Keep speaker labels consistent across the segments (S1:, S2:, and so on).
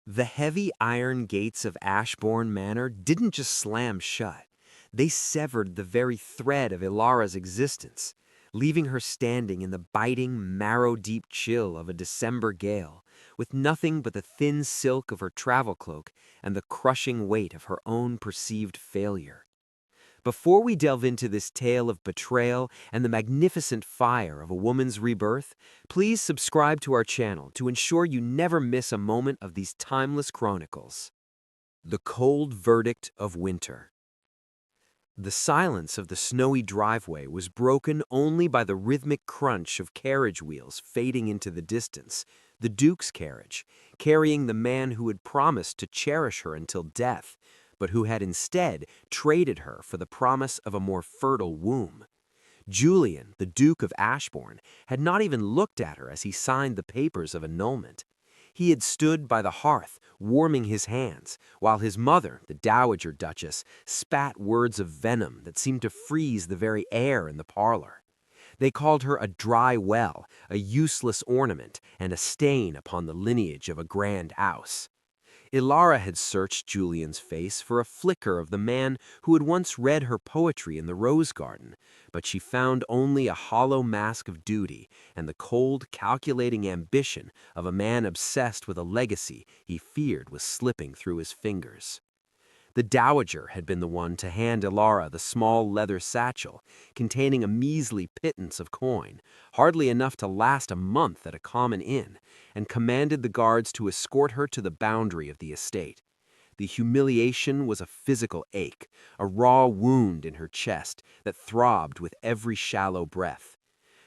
S1: The heavy iron gates of Ashbourne Manor didn't just slam shut. They severed the very thread of Ilara's existence, leaving her standing in the biting, marrow-deep chill of a December gale, with nothing but the thin silk of her travel cloak and the crushing weight of her own perceived failure. Before we delve into this tale of betrayal and the magnificent fire of a woman's rebirth, please subscribe to our channel to ensure you never miss a moment of these timeless chronicles. The cold verdict of winter. The silence of the snowy driveway was broken only by the rhythmic crunch of carriage wheels fading into the distance, the Duke's carriage, carrying the man who had promised to cherish her until death, but who had instead traded her for the promise of a more fertile womb. Julian, the Duke of Ashbourne, had not even looked at her as he signed the papers of annulment. He had stood by the hearth, warming his hands, while his mother, the Dowager Duchess, spat words of venom that seemed to freeze the very air in the parlor. They called her a dry well, a useless ornament, and a stain upon the lineage of a grand house. Lyra had searched Julian's face for a flicker of the man who had once read her poetry in the rose garden, but she found only a hollow mask of duty and the cold, calculating ambition of a man obsessed with a legacy he feared was slipping through his fingers. The Dowager had been the one to hand Lyra the small leather satchel, containing a measly pittance of coin, hardly enough to last a month at a common inn, and commanded the guards to escort her to the boundary of the estate. The humiliation was a physical ache, a raw wound in her chest that throbbed with every shallow breath.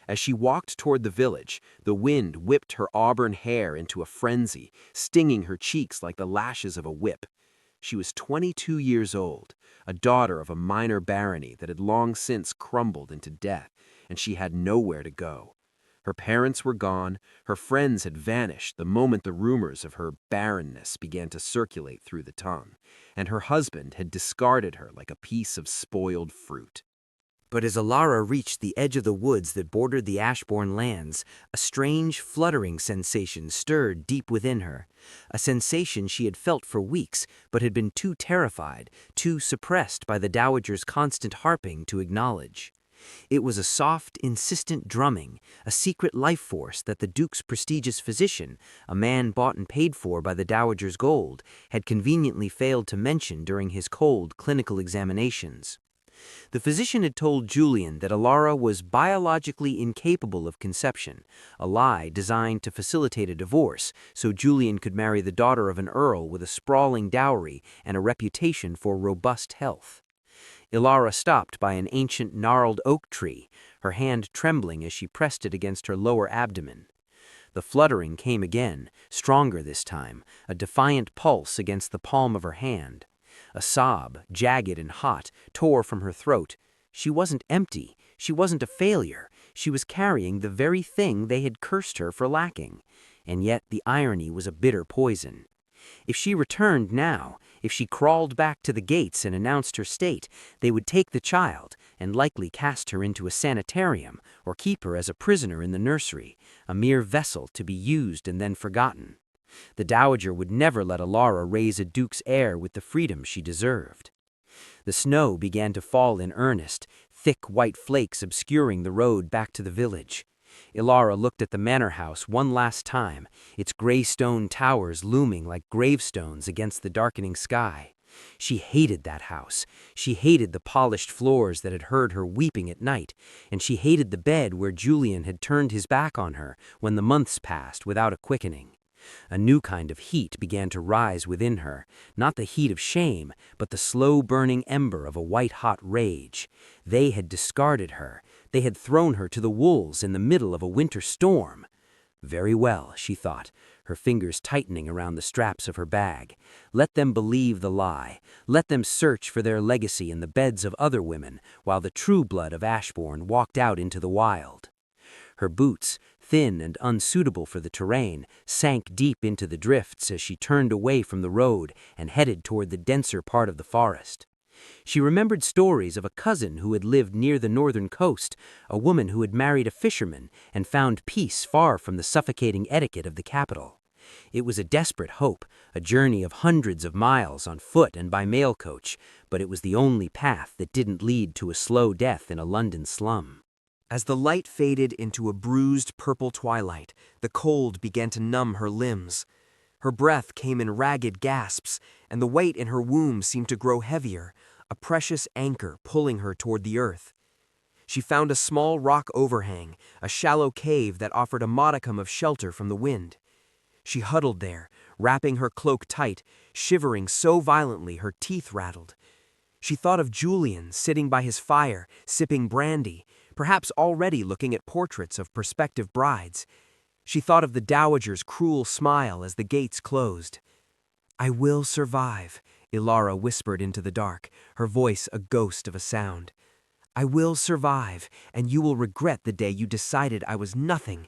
S1: As she walked toward the village, the wind whipped her auburn hair into a frenzy, stinging her cheeks like the lashes of a whip. She was 22 years old, a daughter of a minor barony that had long since crumbled into death, and she had nowhere to go. Her parents were gone, her friends had vanished the moment the rumors of her barrenness began to circulate through the tongue, and her husband had discarded her like a piece of spoiled fruit. But as Lyra reached the edge of the woods that bordered the Ashbourne lands, a strange, fluttering sensation stirred deep within her, a sensation she had felt for weeks but had been too terrified, too suppressed by the Dowager's constant harping to acknowledge. It was a soft, insistent drumming, a secret life force that the Duke's prestigious physician, a man bought and paid for by the Dowager's gold, had conveniently failed to mention during his cold clinical examinations. The physician had told Julian that Lyra was biologically incapable of conception, a lie designed to facilitate a divorce so Julian could marry the daughter of an earl with a sprawling dowry and a reputation for robust health. Lyra stopped by an ancient gnarled oak tree, her hand trembling as she pressed it against her lower abdomen. The fluttering came again, stronger this time, a defiant pulse against the palm of her hand. A sob, jagged and hot, tore from her throat. She wasn't empty. She wasn't a failure. She was carrying the very thing they had cursed her for lacking. And yet the irony was a bitter poison. If she returned now, if she crawled back to the gates and announced her state, they would take the child and likely cast her into a sanitarium or keep her as a prisoner in the nursery, a mere vessel to be used and then forgotten. The Dowager would never let Lyra raise a duke's heir with the freedom she deserved. The snow began to fall in earnest, thick white flakes obscuring the road back to the village. Lyra looked at the manor house one last time, its gray stone towers looming like gravestones against the darkening sky. She hated that house. She hated the polished floors that had heard her weeping at night, and she hated the bed where Julian had turned his back on her when the months passed without a quickening. A new kind of heat began to rise within her, not the heat of shame, but the slow-burning ember of a white-hot rage. They had discarded her. They had thrown her to the wolves in the middle of a winter storm. Very well, she thought, her fingers tightening around the straps of her bag. Let them believe the lie. Let them search for their legacy in the beds of other women, while the true blood of Ashbourne walked out into the wild. Her boots, thin and unsuitable for the terrain, sank deep into the drifts as she turned away from the road and headed toward the denser part of the forest. She remembered stories of a cousin who had lived near the northern coast, a woman who had married a fisherman and found peace far from the suffocating etiquette of the capital.
S2: It was a desperate hope, a journey of hundreds of miles on foot and by mail coach, but it was the only path that didn't lead to a slow death in a London slum.
S1: As the light faded into a bruised purple twilight, the cold began to numb her limbs. Her breath came in ragged gasps, and the weight in her womb seemed to grow heavier, a precious anchor pulling her toward the earth. She found a small rock overhang, a shallow cave that offered a modicum of shelter from the wind. She huddled there, wrapping her cloak tight, shivering so violently her teeth rattled. She thought of Julian sitting by his fire, sipping brandy, perhaps already looking at portraits of prospective brides. She thought of the dowager's cruel smile as the gates closed. "I will survive," Lyra whispered into the dark, her voice a ghost of a sound. "I will survive, and you will regret the day you decided I was nothing."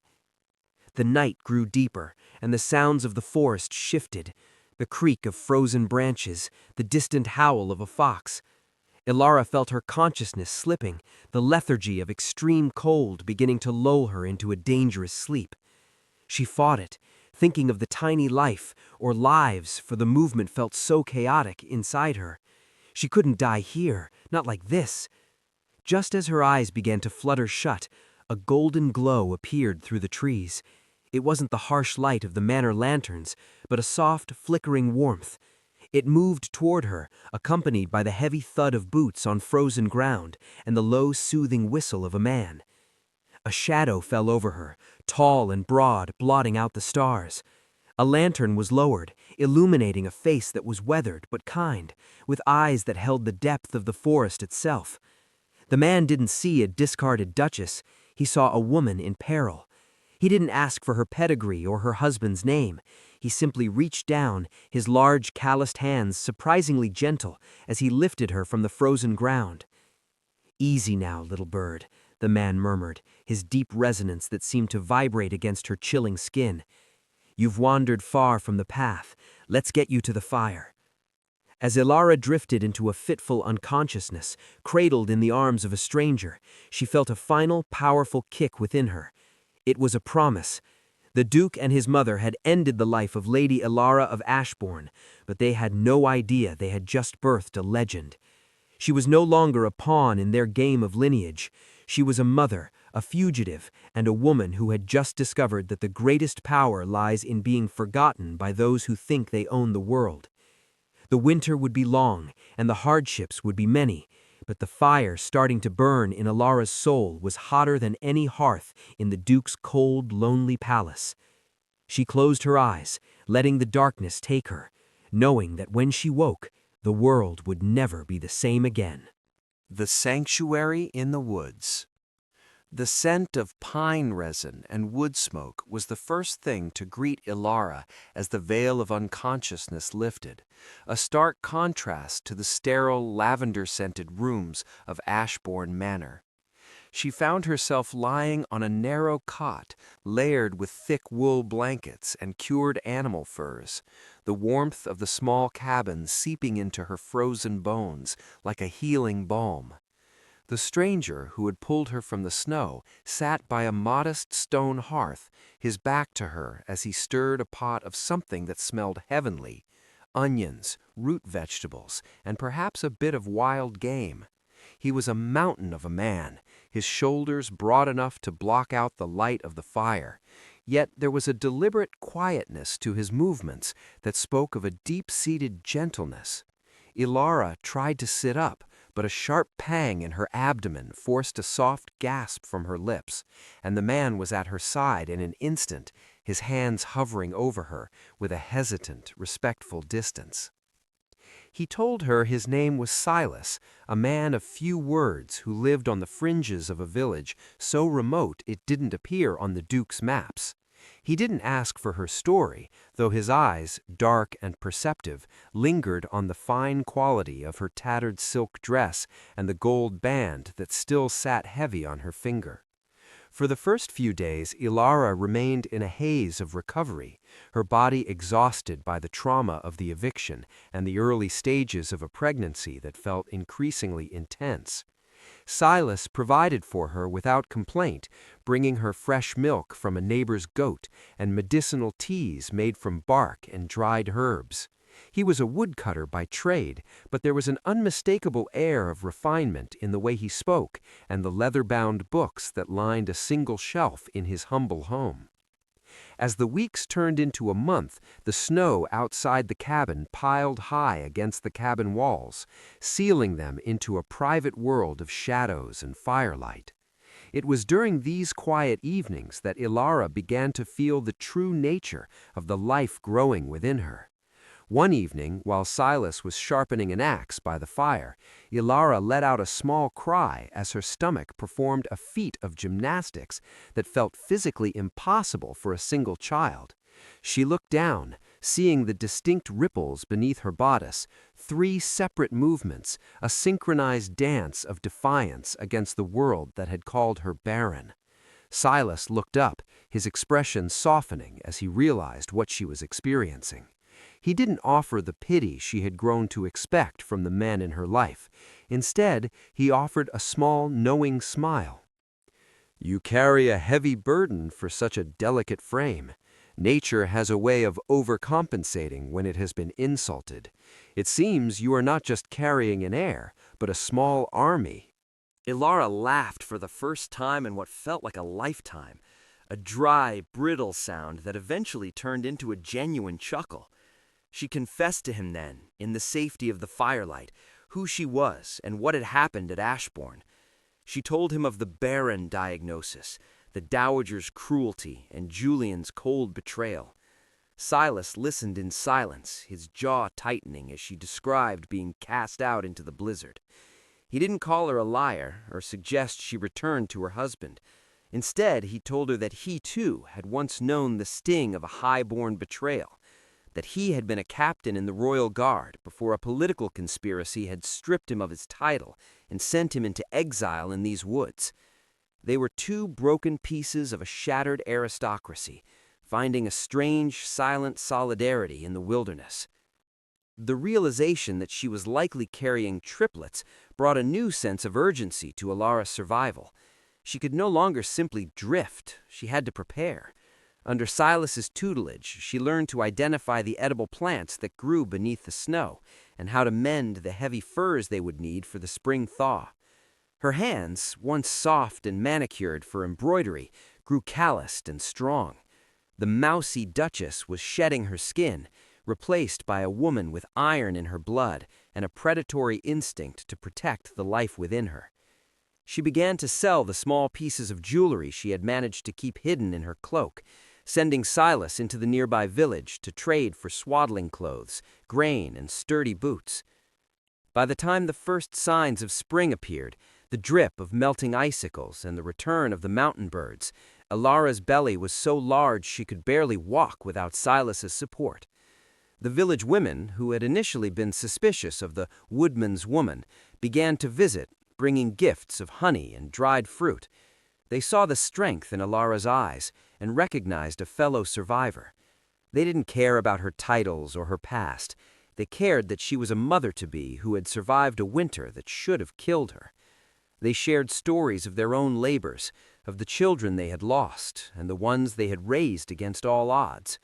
S1: The night grew deeper, and the sounds of the forest shifted, the creak of frozen branches, the distant howl of a fox. Lyra felt her consciousness slipping, the lethargy of extreme cold beginning to lull her into a dangerous sleep. She fought it, thinking of the tiny life, or lives, for the movement felt so chaotic inside her. She couldn't die here, not like this. Just as her eyes began to flutter shut, a golden glow appeared through the trees. It wasn't the harsh light of the manor lanterns, but a soft, flickering warmth. It moved toward her, accompanied by the heavy thud of boots on frozen ground and the low, soothing whistle of a man. A shadow fell over her, tall and broad, blotting out the stars. A lantern was lowered, illuminating a face that was weathered but kind, with eyes that held the depth of the forest itself. The man didn't see a discarded duchess, he saw a woman in peril. He didn't ask for her pedigree or her husband's name. He simply reached down, his large, calloused hands surprisingly gentle as he lifted her from the frozen ground. "Easy now, little bird," the man murmured, his deep resonance that seemed to vibrate against her chilling skin. "You've wandered far from the path. Let's get you to the fire." As Lyra drifted into a fitful unconsciousness, cradled in the arms of a stranger, she felt a final, powerful kick within her. It was a promise. The Duke and his mother had ended the life of Lady Lyra of Ashbourne, but they had no idea they had just birthed a legend. She was no longer a pawn in their game of lineage. She was a mother, a fugitive, and a woman who had just discovered that the greatest power lies in being forgotten by those who think they own the world. The winter would be long, and the hardships would be many, but the fire starting to burn in Lyra's soul was hotter than any hearth in the Duke's cold, lonely palace. She closed her eyes, letting the darkness take her, knowing that when she woke, the world would never be the same again.
S3: The Sanctuary in the Woods. The scent of pine resin and wood smoke was the first thing to greet Lyra as the veil of unconsciousness lifted, a stark contrast to the sterile, lavender-scented rooms of Ashbourne Manor. She found herself lying on a narrow cot layered with thick wool blankets and cured animal furs, the warmth of the small cabin seeping into her frozen bones like a healing balm. The stranger who had pulled her from the snow sat by a modest stone hearth, his back to her as he stirred a pot of something that smelled heavenly, onions, root vegetables, and perhaps a bit of wild game. He was a mountain of a man, his shoulders broad enough to block out the light of the fire, yet there was a deliberate quietness to his movements that spoke of a deep-seated gentleness. Lyra tried to sit up, but a sharp pang in her abdomen forced a soft gasp from her lips, and the man was at her side in an instant, his hands hovering over her with a hesitant, respectful distance. He told her his name was Silas, a man of few words who lived on the fringes of a village so remote it didn't appear on the Duke's maps. He didn't ask for her story, though his eyes, dark and perceptive, lingered on the fine quality of her tattered silk dress and the gold band that still sat heavy on her finger. For the first few days, Lyra remained in a haze of recovery, her body exhausted by the trauma of the eviction and the early stages of a pregnancy that felt increasingly intense. Silas provided for her without complaint, bringing her fresh milk from a neighbor's goat and medicinal teas made from bark and dried herbs. He was a woodcutter by trade, but there was an unmistakable air of refinement in the way he spoke and the leather-bound books that lined a single shelf in his humble home. As the weeks turned into a month, the snow outside the cabin piled high against the cabin walls, sealing them into a private world of shadows and firelight. It was during these quiet evenings that Lyra began to feel the true nature of the life growing within her. One evening, while Silas was sharpening an axe by the fire, Lyra let out a small cry as her stomach performed a feat of gymnastics that felt physically impossible for a single child. She looked down, seeing the distinct ripples beneath her bodice, 3 separate movements, a synchronized dance of defiance against the world that had called her barren. Silas looked up, his expression softening as he realized what she was experiencing. He didn't offer the pity she had grown to expect from the men in her life. Instead, he offered a small, knowing smile. "You carry a heavy burden for such a delicate frame. Nature has a way of overcompensating when it has been insulted. It seems you are not just carrying an heir, but a small army."
S1: Lyra laughed for the first time in what felt like a lifetime, a dry, brittle sound that eventually turned into a genuine chuckle. She confessed to him then, in the safety of the firelight, who she was and what had happened at Ashbourne. She told him of the Barren diagnosis, the dowager's cruelty, and Julian's cold betrayal. Silas listened in silence, his jaw tightening as she described being cast out into the blizzard. He didn't call her a liar or suggest she return to her husband. Instead, he told her that he, too, had once known the sting of a high-born betrayal, that he had been a captain in the Royal Guard before a political conspiracy had stripped him of his title and sent him into exile in these woods. They were 2 broken pieces of a shattered aristocracy, finding a strange, silent solidarity in the wilderness. The realization that she was likely carrying triplets brought a new sense of urgency to Lyra's survival. She could no longer simply drift, she had to prepare. Under Silas's tutelage, she learned to identify the edible plants that grew beneath the snow and how to mend the heavy furs they would need for the spring thaw. Her hands, once soft and manicured for embroidery, grew calloused and strong. The mousy duchess was shedding her skin, replaced by a woman with iron in her blood and a predatory instinct to protect the life within her. She began to sell the small pieces of jewelry she had managed to keep hidden in her cloak, sending Silas into the nearby village to trade for swaddling clothes, grain, and sturdy boots. By the time the first signs of spring appeared, the drip of melting icicles and the return of the mountain birds, Lyra's belly was so large she could barely walk without Silas's support. The village women, who had initially been suspicious of the woodman's woman, began to visit, bringing gifts of honey and dried fruit. They saw the strength in Lyra's eyes and recognized a fellow survivor. They didn't care about her titles or her past. They cared that she was a mother-to-be who had survived a winter that should have killed her. They shared stories of their own labors, of the children they had lost, and the ones they had raised against all odds.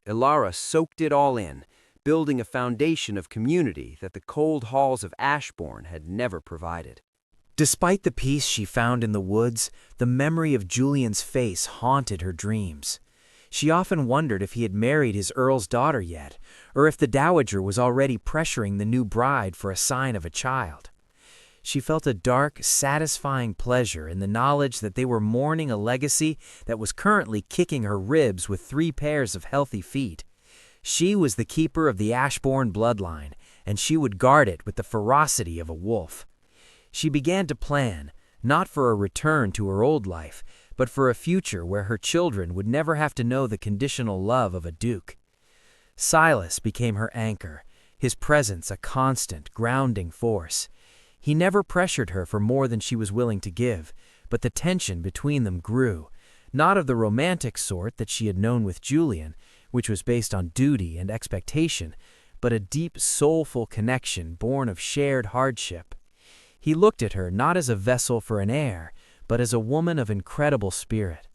S1: Lyra soaked it all in, building a foundation of community that the cold halls of Ashbourne had never provided.
S2: Despite the peace she found in the woods, the memory of Julian's face haunted her dreams. She often wondered if he had married his earl's daughter yet, or if the dowager was already pressuring the new bride for a sign of a child. She felt a dark, satisfying pleasure in the knowledge that they were mourning a legacy that was currently kicking her ribs with 3 pairs of healthy feet. She was the keeper of the Ashbourne bloodline, and she would guard it with the ferocity of a wolf. She began to plan, not for a return to her old life, but for a future where her children would never have to know the conditional love of a duke. Silas became her anchor, his presence a constant, grounding force. He never pressured her for more than she was willing to give, but the tension between them grew, not of the romantic sort that she had known with Julian, which was based on duty and expectation, but a deep, soulful connection born of shared hardship. He looked at her not as a vessel for an heir, but as a woman of incredible spirit.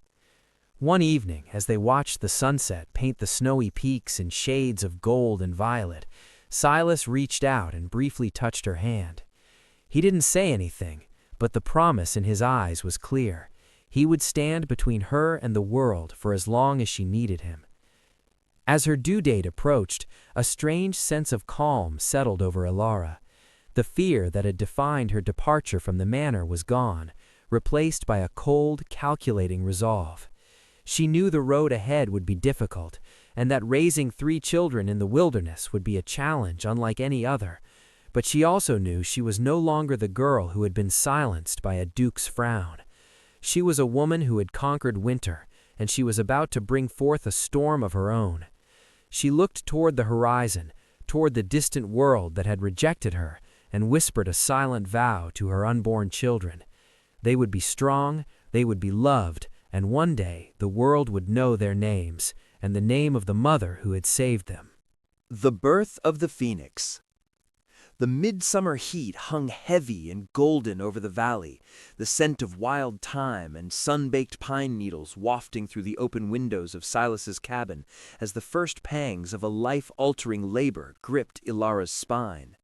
S2: One evening, as they watched the sunset paint the snowy peaks in shades of gold and violet, Silas reached out and briefly touched her hand. He didn't say anything, but the promise in his eyes was clear. He would stand between her and the world for as long as she needed him. As her due date approached, a strange sense of calm settled over Lyra. The fear that had defined her departure from the manor was gone, replaced by a cold, calculating resolve. She knew the road ahead would be difficult, and that raising 3 children in the wilderness would be a challenge unlike any other. But she also knew she was no longer the girl who had been silenced by a duke's frown. She was a woman who had conquered winter, and she was about to bring forth a storm of her own. She looked toward the horizon, toward the distant world that had rejected her, and whispered a silent vow to her unborn children. They would be strong, they would be loved, and one day the world would know their names, and the name of the mother who had saved them.
S4: The birth of the phoenix. The midsummer heat hung heavy and golden over the valley, the scent of wild thyme and sun-baked pine needles wafting through the open windows of Silas's cabin as the first pangs of a life-altering labor gripped Lyra's spine.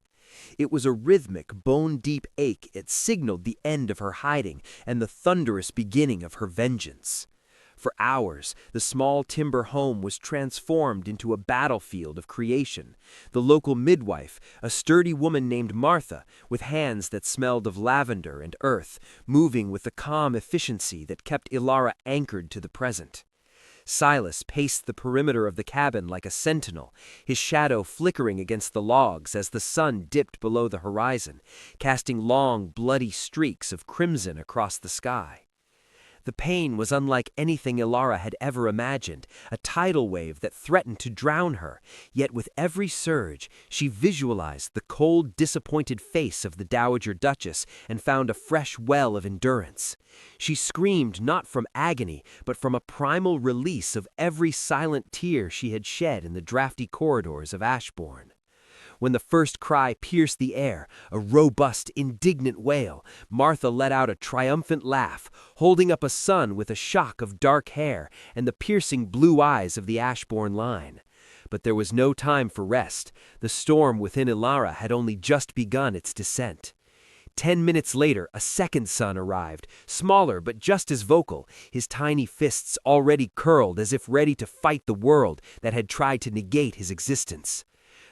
S4: It was a rhythmic, bone-deep ache. It signaled the end of her hiding and the thunderous beginning of her vengeance. For hours, the small timber home was transformed into a battlefield of creation. The local midwife, a sturdy woman named Martha, with hands that smelled of lavender and earth, moving with the calm efficiency that kept Lyra anchored to the present. Silas paced the perimeter of the cabin like a sentinel, his shadow flickering against the logs as the sun dipped below the horizon, casting long, bloody streaks of crimson across the sky. The pain was unlike anything Lyra had ever imagined, a tidal wave that threatened to drown her, yet with every surge she visualized the cold, disappointed face of the Dowager Duchess and found a fresh well of endurance. She screamed not from agony, but from a primal release of every silent tear she had shed in the drafty corridors of Ashbourne. When the first cry pierced the air, a robust, indignant wail, Martha let out a triumphant laugh, holding up a son with a shock of dark hair and the piercing blue eyes of the Ashbourne line. But there was no time for rest. The storm within Lyra had only just begun its descent. 10 minutes later, a second son arrived, smaller but just as vocal, his tiny fists already curled as if ready to fight the world that had tried to negate his existence.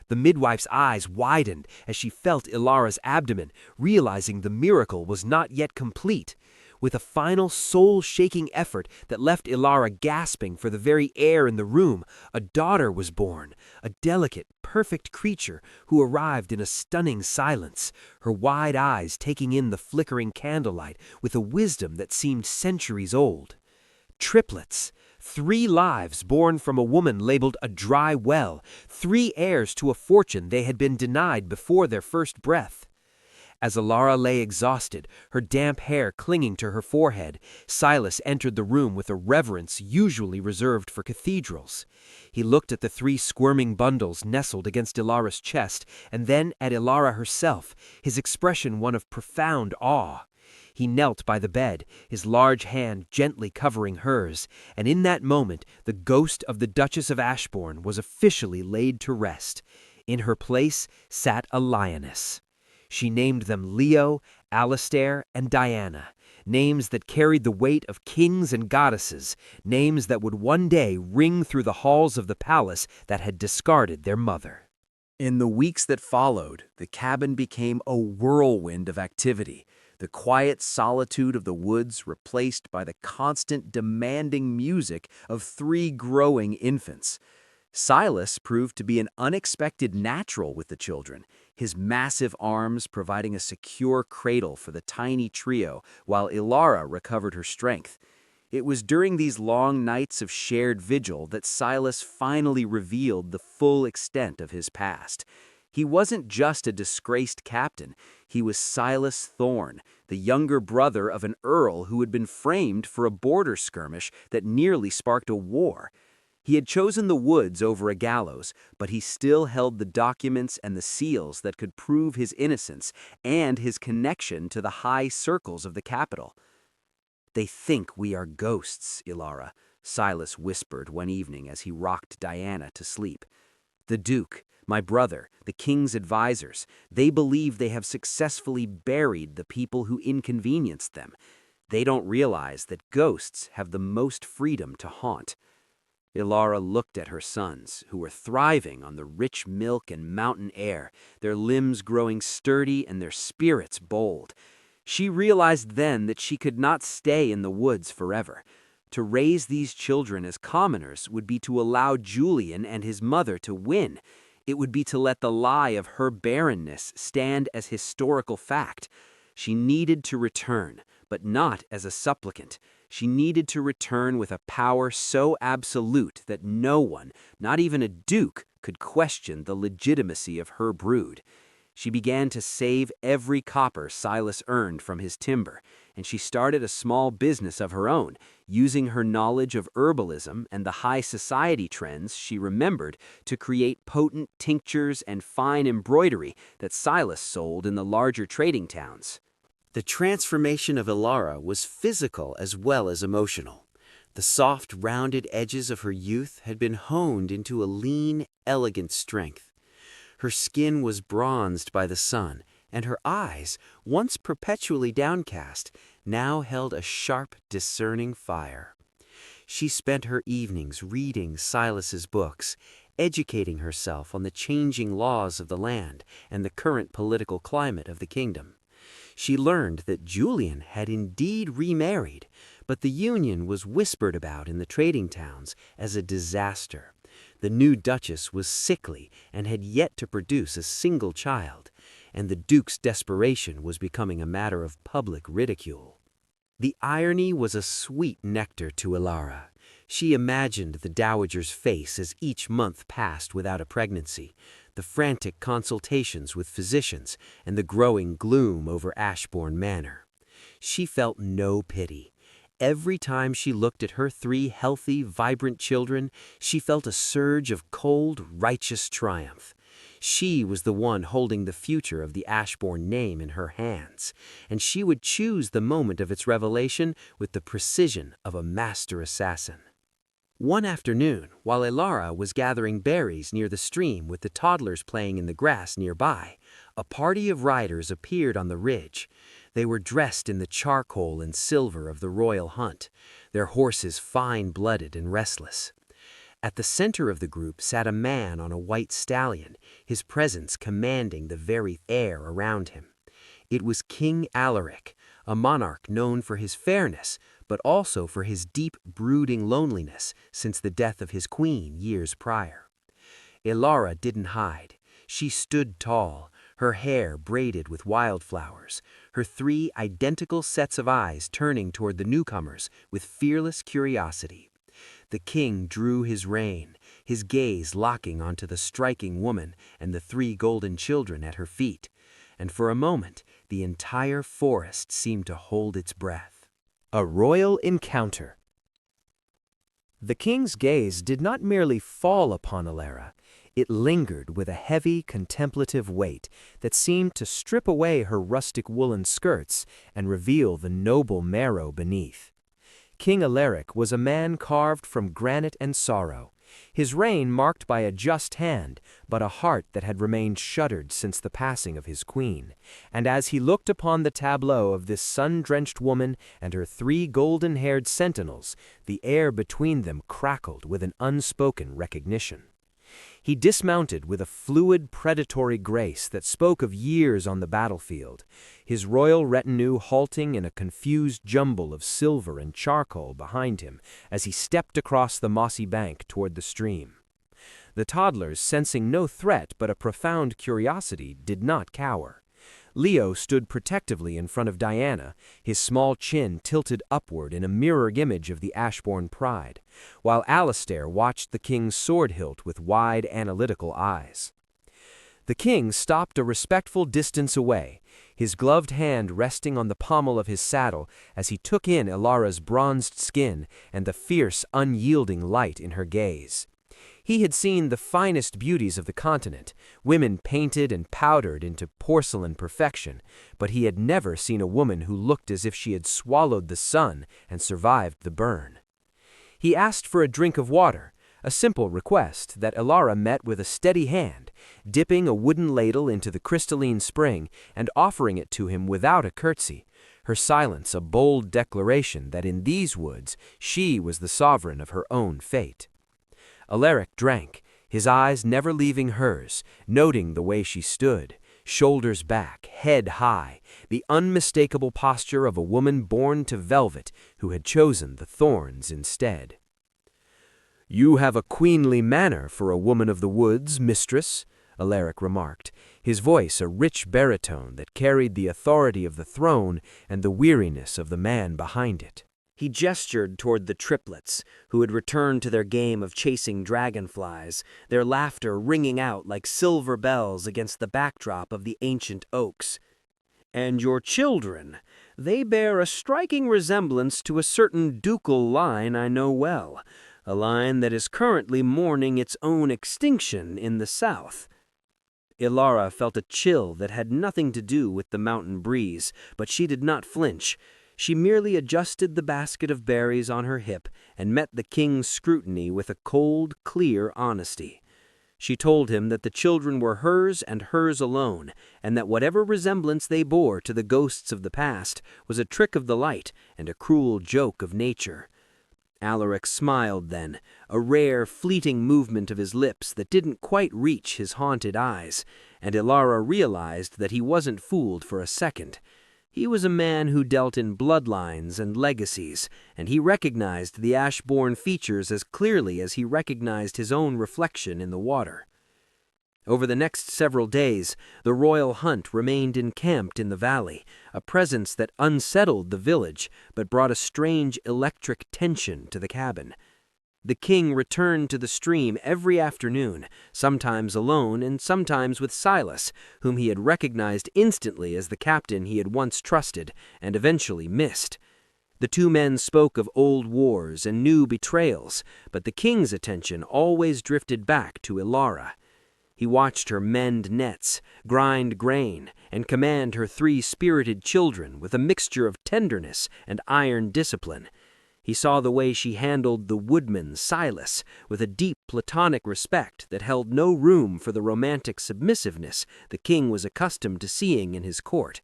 S4: The midwife's eyes widened as she felt Lyra's abdomen, realizing the miracle was not yet complete. With a final soul-shaking effort that left Lyra gasping for the very air in the room, a daughter was born, a delicate, perfect creature who arrived in a stunning silence, her wide eyes taking in the flickering candlelight with a wisdom that seemed centuries old. Triplets. 3 lives born from a woman labeled a dry well, 3 heirs to a fortune they had been denied before their first breath. As Lyra lay exhausted, her damp hair clinging to her forehead, Silas entered the room with a reverence usually reserved for cathedrals. He looked at the 3 squirming bundles nestled against Lyra's chest, and then at Lyra herself, his expression one of profound awe. He knelt by the bed, his large hand gently covering hers, and in that moment the ghost of the Duchess of Ashbourne was officially laid to rest. In her place sat a lioness. She named them Leo, Alastair, and Diana, names that carried the weight of kings and goddesses, names that would one day ring through the halls of the palace that had discarded their mother.
S3: In the weeks that followed, the cabin became a whirlwind of activity. The quiet solitude of the woods replaced by the constant demanding music of 3 growing infants. Silas proved to be an unexpected natural with the children, his massive arms providing a secure cradle for the tiny trio while Lyra recovered her strength. It was during these long nights of shared vigil that Silas finally revealed the full extent of his past. He wasn't just a disgraced captain. He was Silas Thorne, the younger brother of an earl who had been framed for a border skirmish that nearly sparked a war. He had chosen the woods over a gallows, but he still held the documents and the seals that could prove his innocence and his connection to the high circles of the capital. "They think we are ghosts, Lyra," Silas whispered one evening as he rocked Diana to sleep. "The Duke, my brother, the king's advisors, they believe they have successfully buried the people who inconvenienced them. They don't realize that ghosts have the most freedom to haunt." Lyra looked at her sons, who were thriving on the rich milk and mountain air, their limbs growing sturdy and their spirits bold. She realized then that she could not stay in the woods forever. To raise these children as commoners would be to allow Julian and his mother to win. It would be to let the lie of her barrenness stand as historical fact. She needed to return, but not as a supplicant. She needed to return with a power so absolute that no one, not even a duke, could question the legitimacy of her brood. She began to save every copper Silas earned from his timber, and she started a small business of her own, using her knowledge of herbalism and the high society trends she remembered to create potent tinctures and fine embroidery that Silas sold in the larger trading towns. The transformation of Lyra was physical as well as emotional. The soft, rounded edges of her youth had been honed into a lean, elegant strength. Her skin was bronzed by the sun, and her eyes, once perpetually downcast, now held a sharp, discerning fire. She spent her evenings reading Silas's books, educating herself on the changing laws of the land and the current political climate of the kingdom. She learned that Julian had indeed remarried, but the union was whispered about in the trading towns as a disaster. The new duchess was sickly and had yet to produce a single child, and the duke's desperation was becoming a matter of public ridicule. The irony was a sweet nectar to Lyra. She imagined the dowager's face as each month passed without a pregnancy, the frantic consultations with physicians, and the growing gloom over Ashbourne Manor. She felt no pity. Every time she looked at her 3 healthy, vibrant children, she felt a surge of cold, righteous triumph. She was the one holding the future of the Ashbourne name in her hands, and she would choose the moment of its revelation with the precision of a master assassin. One afternoon, while Lyra was gathering berries near the stream with the toddlers playing in the grass nearby, a party of riders appeared on the ridge. They were dressed in the charcoal and silver of the royal hunt, their horses fine-blooded and restless. At the center of the group sat a man on a white stallion, his presence commanding the very air around him. It was King Alaric, a monarch known for his fairness, but also for his deep, brooding loneliness since the death of his queen years prior. Lyra didn't hide. She stood tall, her hair braided with wildflowers, her 3 identical sets of eyes turning toward the newcomers with fearless curiosity. The king drew his rein, his gaze locking onto the striking woman and the 3 golden children at her feet, and for a moment the entire forest seemed to hold its breath.
S2: A royal encounter. The king's gaze did not merely fall upon Lyra. It lingered with a heavy, contemplative weight that seemed to strip away her rustic woolen skirts and reveal the noble marrow beneath. King Alaric was a man carved from granite and sorrow, his reign marked by a just hand, but a heart that had remained shuttered since the passing of his queen. And as he looked upon the tableau of this sun-drenched woman and her 3 golden-haired sentinels, the air between them crackled with an unspoken recognition. He dismounted with a fluid, predatory grace that spoke of years on the battlefield, his royal retinue halting in a confused jumble of silver and charcoal behind him as he stepped across the mossy bank toward the stream. The toddlers, sensing no threat but a profound curiosity, did not cower. Leo stood protectively in front of Diana, his small chin tilted upward in a mirror image of the Ashbourne pride, while Alastair watched the king's sword hilt with wide, analytical eyes. The king stopped a respectful distance away,
S3: his gloved hand resting on the pommel of his saddle as he took in Ilara's bronzed skin and the fierce, unyielding light in her gaze. He had seen the finest beauties of the continent, women painted and powdered into porcelain perfection, but he had never seen a woman who looked as if she had swallowed the sun and survived the burn. He asked for a drink of water, a simple request that Ilara met with a steady hand, dipping a wooden ladle into the crystalline spring and offering it to him without a curtsy, her silence a bold declaration that in these woods she was the sovereign of her own fate. Alaric drank, his eyes never leaving hers, noting the way she stood, shoulders back, head high, the unmistakable posture of a woman born to velvet who had chosen the thorns instead. "You have a queenly manner for a woman of the woods, mistress," Alaric remarked, his voice a rich baritone that carried the authority of the throne and the weariness of the man behind it.
S2: He gestured toward the triplets, who had returned to their game of chasing dragonflies, their laughter ringing out like silver bells against the backdrop of the ancient oaks. "And your children, they bear a striking resemblance to a certain ducal line I know well, a line that is currently mourning its own extinction in the south." Ilara felt a chill that had nothing to do with the mountain breeze, but she did not flinch. She merely adjusted the basket of berries on her hip and met the king's scrutiny with a cold, clear honesty. She told him that the children were hers and hers alone, and that whatever resemblance they bore to the ghosts of the past was a trick of the light and a cruel joke of nature. Alaric smiled then, a rare, fleeting movement of his lips that didn't quite reach his haunted eyes, and Ilara realized that he wasn't fooled for a second. He was a man who dealt in bloodlines and legacies, and he recognized the Ashbourne features as clearly as he recognized his own reflection in the water. Over the next several days, the royal hunt remained encamped in the valley, a presence that unsettled the village but brought a strange electric tension to the cabin. The king returned to the stream every afternoon, sometimes alone and sometimes with Silas, whom he had recognized instantly as the captain he had once trusted and eventually missed. The two men spoke of old wars and new betrayals, but the king's attention always drifted back to Ilara. He watched her mend nets, grind grain, and command her 3 spirited children with a mixture of tenderness and iron discipline. He saw the way she handled the woodman Silas with a deep platonic respect that held no room for the romantic submissiveness the king was accustomed to seeing in his court.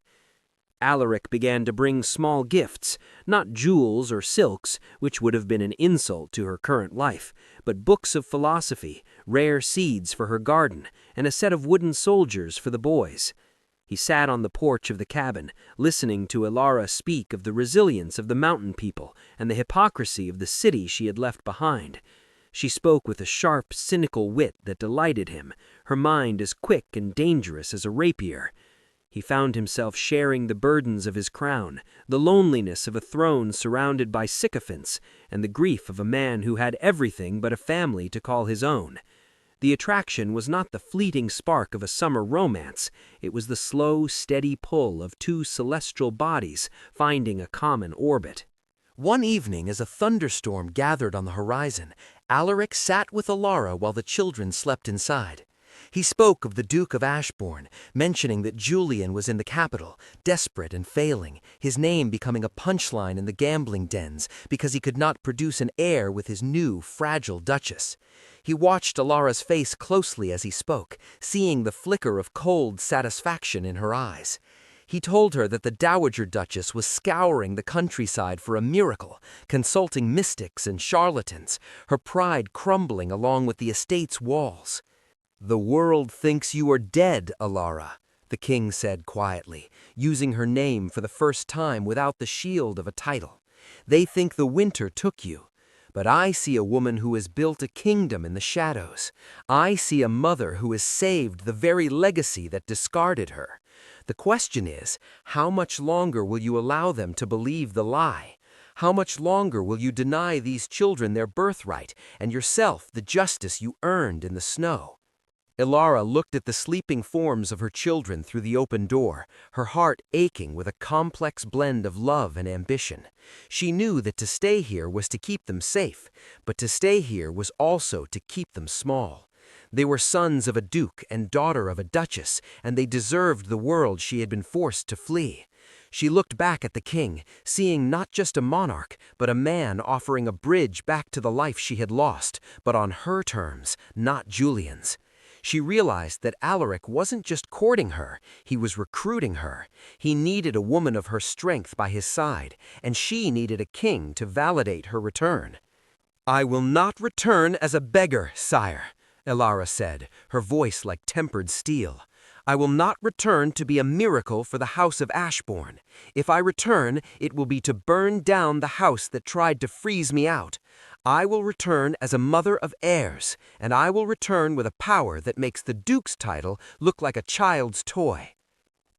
S2: Alaric began to bring small gifts, not jewels or silks, which would have been an insult to her current life, but books of philosophy, rare seeds for her garden, and a set of wooden soldiers for the boys. He sat on the porch of the cabin, listening to Ilara speak of the resilience of the mountain people and the hypocrisy of the city she had left behind. She spoke with a sharp, cynical wit that delighted him, her mind as quick and dangerous as a rapier. He found himself sharing the burdens of his crown, the loneliness of a throne surrounded by sycophants, and the grief of a man who had everything but a family to call his own. The attraction was not the fleeting spark of a summer romance, it was the slow, steady pull of 2 celestial bodies finding a common orbit.
S4: One evening, as a thunderstorm gathered on the horizon, Alaric sat with Ilara while the children slept inside. He spoke of the Duke of Ashbourne, mentioning that Julian was in the capital, desperate and failing, his name becoming a punchline in the gambling dens because he could not produce an heir with his new, fragile duchess. He watched Ilara's face closely as he spoke, seeing the flicker of cold satisfaction in her eyes. He told her that the Dowager Duchess was scouring the countryside for a miracle, consulting mystics and charlatans, her pride crumbling along with the estate's walls. "The world thinks you are dead, Ilara," the king said quietly, using her name for the first time without the shield of a title. "They think the winter took you. But I see a woman who has built a kingdom in the shadows. I see a mother who has saved the very legacy that discarded her. The question is, how much longer will you allow them to believe the lie? How much longer will you deny these children their birthright and yourself the justice you earned in the snow?"
S3: Lyra looked at the sleeping forms of her children through the open door, her heart aching with a complex blend of love and ambition. She knew that to stay here was to keep them safe, but to stay here was also to keep them small. They were sons of a duke and daughter of a duchess, and they deserved the world she had been forced to flee. She looked back at the king, seeing not just a monarch, but a man offering a bridge back to the life she had lost, but on her terms, not Julian's. She realized that Alaric wasn't just courting her, he was recruiting her. He needed a woman of her strength by his side, and she needed a king to validate her return. "I will not return as a beggar, sire," Lyra said, her voice like tempered steel. "I will not return to be a miracle for the house of Ashbourne. If I return, it will be to burn down the house that tried to freeze me out. I will return as a mother of heirs, and I will return with a power that makes the duke's title look like a child's toy."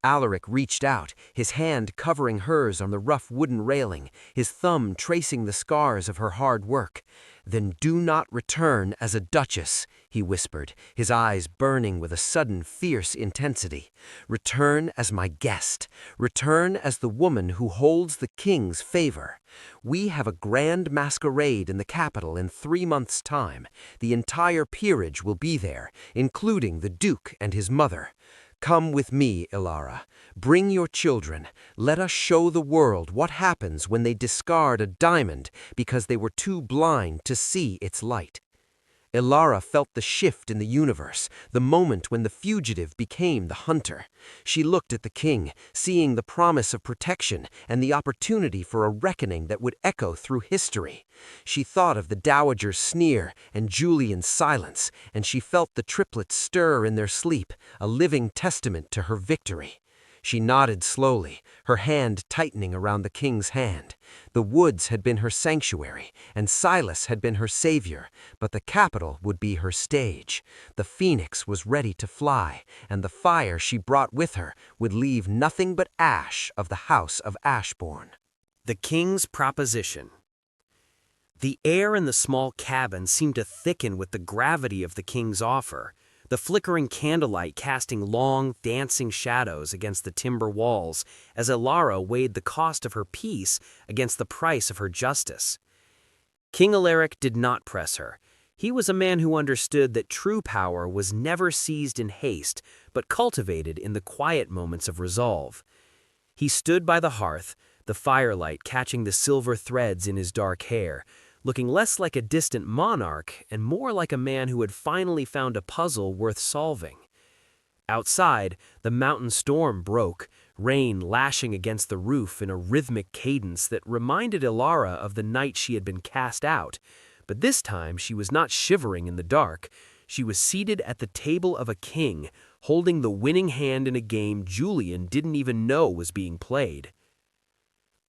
S3: Alaric reached out, his hand covering hers on the rough wooden railing, his thumb tracing the scars of her hard work. "Then do not return as a duchess," he whispered, his eyes burning with a sudden fierce intensity. "Return as my guest. Return as the woman who holds the king's favor. We have a grand masquerade in the capital in 3 months' time. The entire peerage will be there, including the duke and his mother. Come with me, Lyra. Bring your children. Let us show the world what happens when they discard a diamond because they were too blind to see its light." Lyra felt the shift in the universe, the moment when the fugitive became the hunter. She looked at the king, seeing the promise of protection and the opportunity for a reckoning that would echo through history. She thought of the dowager's sneer and Julian's silence, and she felt the triplets stir in their sleep, a living testament to her victory. She nodded slowly, her hand tightening around the king's hand. The woods had been her sanctuary, and Silas had been her savior, but the capital would be her stage. The phoenix was ready to fly, and the fire she brought with her would leave nothing but ash of the house of Ashbourne.
S2: The king's proposition. The air in the small cabin seemed to thicken with the gravity of the king's offer, the flickering candlelight casting long, dancing shadows against the timber walls as Lyra weighed the cost of her peace against the price of her justice. King Alaric did not press her. He was a man who understood that true power was never seized in haste, but cultivated in the quiet moments of resolve. He stood by the hearth, the firelight catching the silver threads in his dark hair, looking less like a distant monarch and more like a man who had finally found a puzzle worth solving. Outside, the mountain storm broke, rain lashing against the roof in a rhythmic cadence that reminded Lyra of the night she had been cast out. But this time she was not shivering in the dark. She was seated at the table of a king, holding the winning hand in a game Julian didn't even know was being played.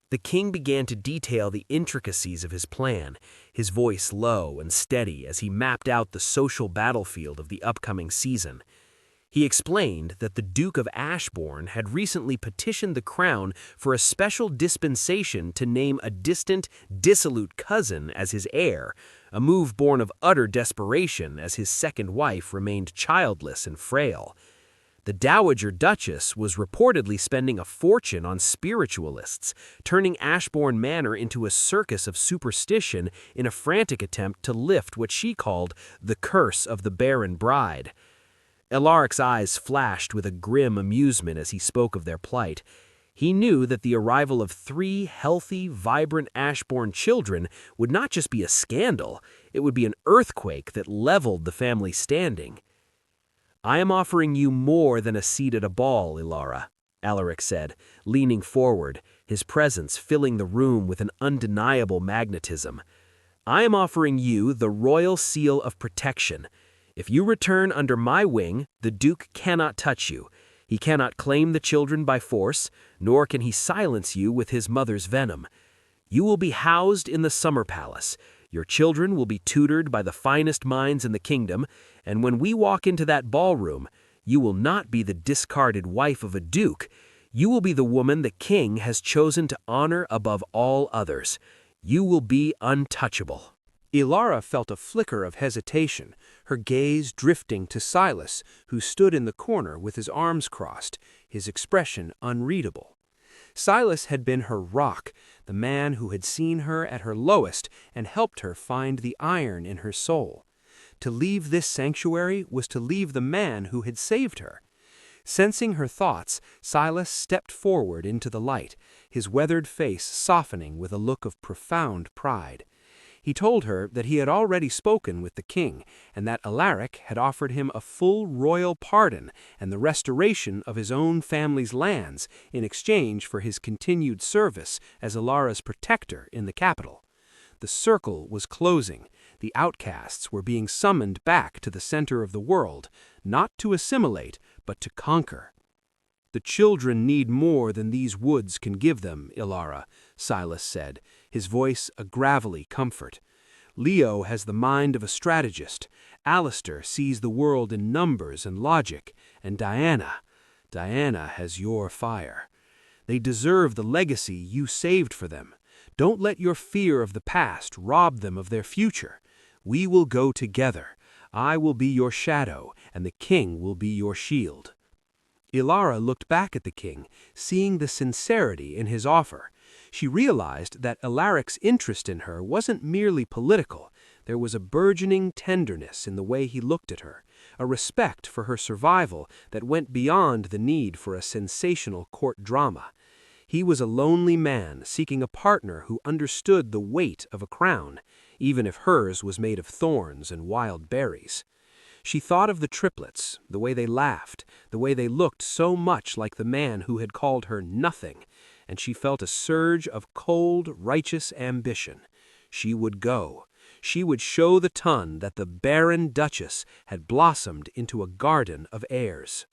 S2: The king began to detail the intricacies of his plan, his voice low and steady as he mapped out the social battlefield of the upcoming season. He explained that the Duke of Ashbourne had recently petitioned the crown for a special dispensation to name a distant, dissolute cousin as his heir, a move born of utter desperation as his second wife remained childless and frail. The Dowager Duchess was reportedly spending a fortune on spiritualists, turning Ashbourne Manor into a circus of superstition in a frantic attempt to lift what she called the curse of the barren bride. Alaric's eyes flashed with a grim amusement as he spoke of their plight. He knew that the arrival of 3 healthy, vibrant Ashbourne children would not just be a scandal, it would be an earthquake that leveled the family standing. "I am offering you more than a seat at a ball, Lyra," Alaric said, leaning forward, his presence filling the room with an undeniable magnetism. "I am offering you the royal seal of protection. If you return under my wing, the Duke cannot touch you. He cannot claim the children by force, nor can he silence you with his mother's venom. You will be housed in the summer palace. Your children will be tutored by the finest minds in the kingdom, and when we walk into that ballroom, you will not be the discarded wife of a duke. You will be the woman the king has chosen to honor above all others. You will be untouchable."
S5: Lyra felt a flicker of hesitation, her gaze drifting to Silas, who stood in the corner with his arms crossed, his expression unreadable. Silas had been her rock, the man who had seen her at her lowest and helped her find the iron in her soul. To leave this sanctuary was to leave the man who had saved her. Sensing her thoughts, Silas stepped forward into the light, his weathered face softening with a look of profound pride. He told her that he had already spoken with the king, and that Alaric had offered him a full royal pardon and the restoration of his own family's lands in exchange for his continued service as Ilara's protector in the capital. The circle was closing. The outcasts were being summoned back to the center of the world, not to assimilate, but to conquer. "The children need more than these woods can give them, Lyra," Silas said, his voice a gravelly comfort. "Leo has the mind of a strategist, Alistair sees the world in numbers and logic, and Diana has your fire. They deserve the legacy you saved for them. Don't let your fear of the past rob them of their future. We will go together. I will be your shadow, and the king will be your shield." Lyra looked back at the king, seeing the sincerity in his offer. She realized that Alaric's interest in her wasn't merely political. There was a burgeoning tenderness in the way he looked at her, a respect for her survival that went beyond the need for a sensational court drama. He was a lonely man seeking a partner who understood the weight of a crown, even if hers was made of thorns and wild berries. She thought of the triplets, the way they laughed, the way they looked so much like the man who had called her nothing, and she felt a surge of cold, righteous ambition. She would go. She would show the ton that the Barren Duchess had blossomed into a garden of heirs.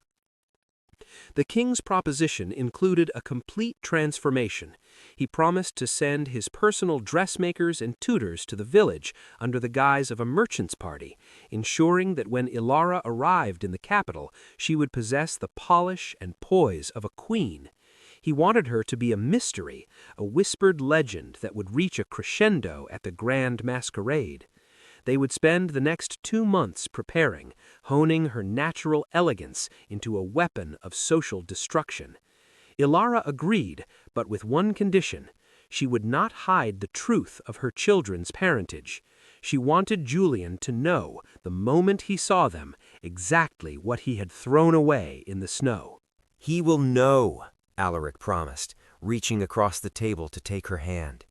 S5: The king's proposition included a complete transformation. He promised to send his personal dressmakers and tutors to the village under the guise of a merchant's party, ensuring that when Lyra arrived in the capital, she would possess the polish and poise of a queen. He wanted her to be a mystery, a whispered legend that would reach a crescendo at the Grand Masquerade. They would spend the next 2 months preparing, honing her natural elegance into a weapon of social destruction. Lyra agreed, but with one condition. She would not hide the truth of her children's parentage. She wanted Julian to know, the moment he saw them, exactly what he had thrown away in the snow.
S1: "He will know," Alaric promised, reaching across the table to take her hand.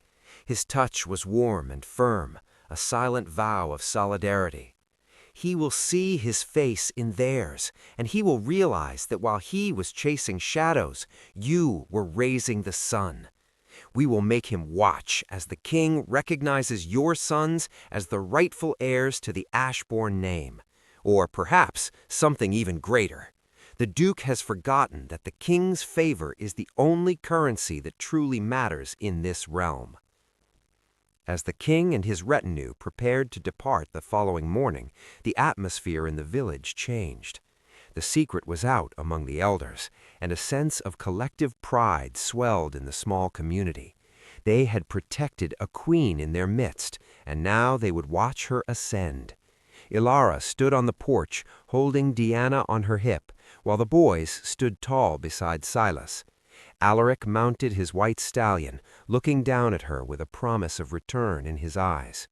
S1: His touch was warm and firm, a silent vow of solidarity. "He will see his face in theirs, and he will realize that while he was chasing shadows, you were raising the sun. We will make him watch as the king recognizes your sons as the rightful heirs to the Ashbourne name, or perhaps something even greater. The Duke has forgotten that the king's favor is the only currency that truly matters in this realm." As the king and his retinue prepared to depart the following morning, the atmosphere in the village changed. The secret was out among the elders, and a sense of collective pride swelled in the small community. They had protected a queen in their midst, and now they would watch her ascend. Lyra stood on the porch, holding Diana on her hip, while the boys stood tall beside Silas. Alaric mounted his white stallion, looking down at her with a promise of return in his eyes.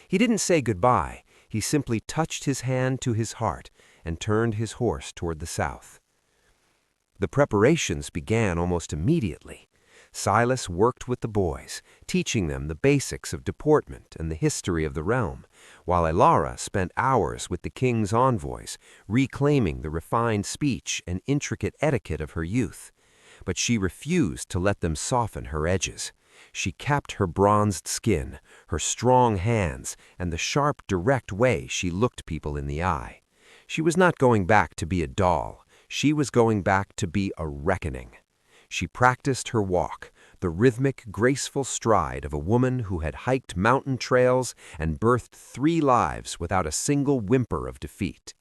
S1: He didn't say goodbye, he simply touched his hand to his heart and turned his horse toward the south. The preparations began almost immediately. Silas worked with the boys, teaching them the basics of deportment and the history of the realm, while Lyra spent hours with the king's envoys, reclaiming the refined speech and intricate etiquette of her youth. But she refused to let them soften her edges. She kept her bronzed skin, her strong hands, and the sharp, direct way she looked people in the eye. She was not going back to be a doll. She was going back to be a reckoning. She practiced her walk, the rhythmic, graceful stride of a woman who had hiked mountain trails and birthed 3 lives without a single whimper of defeat.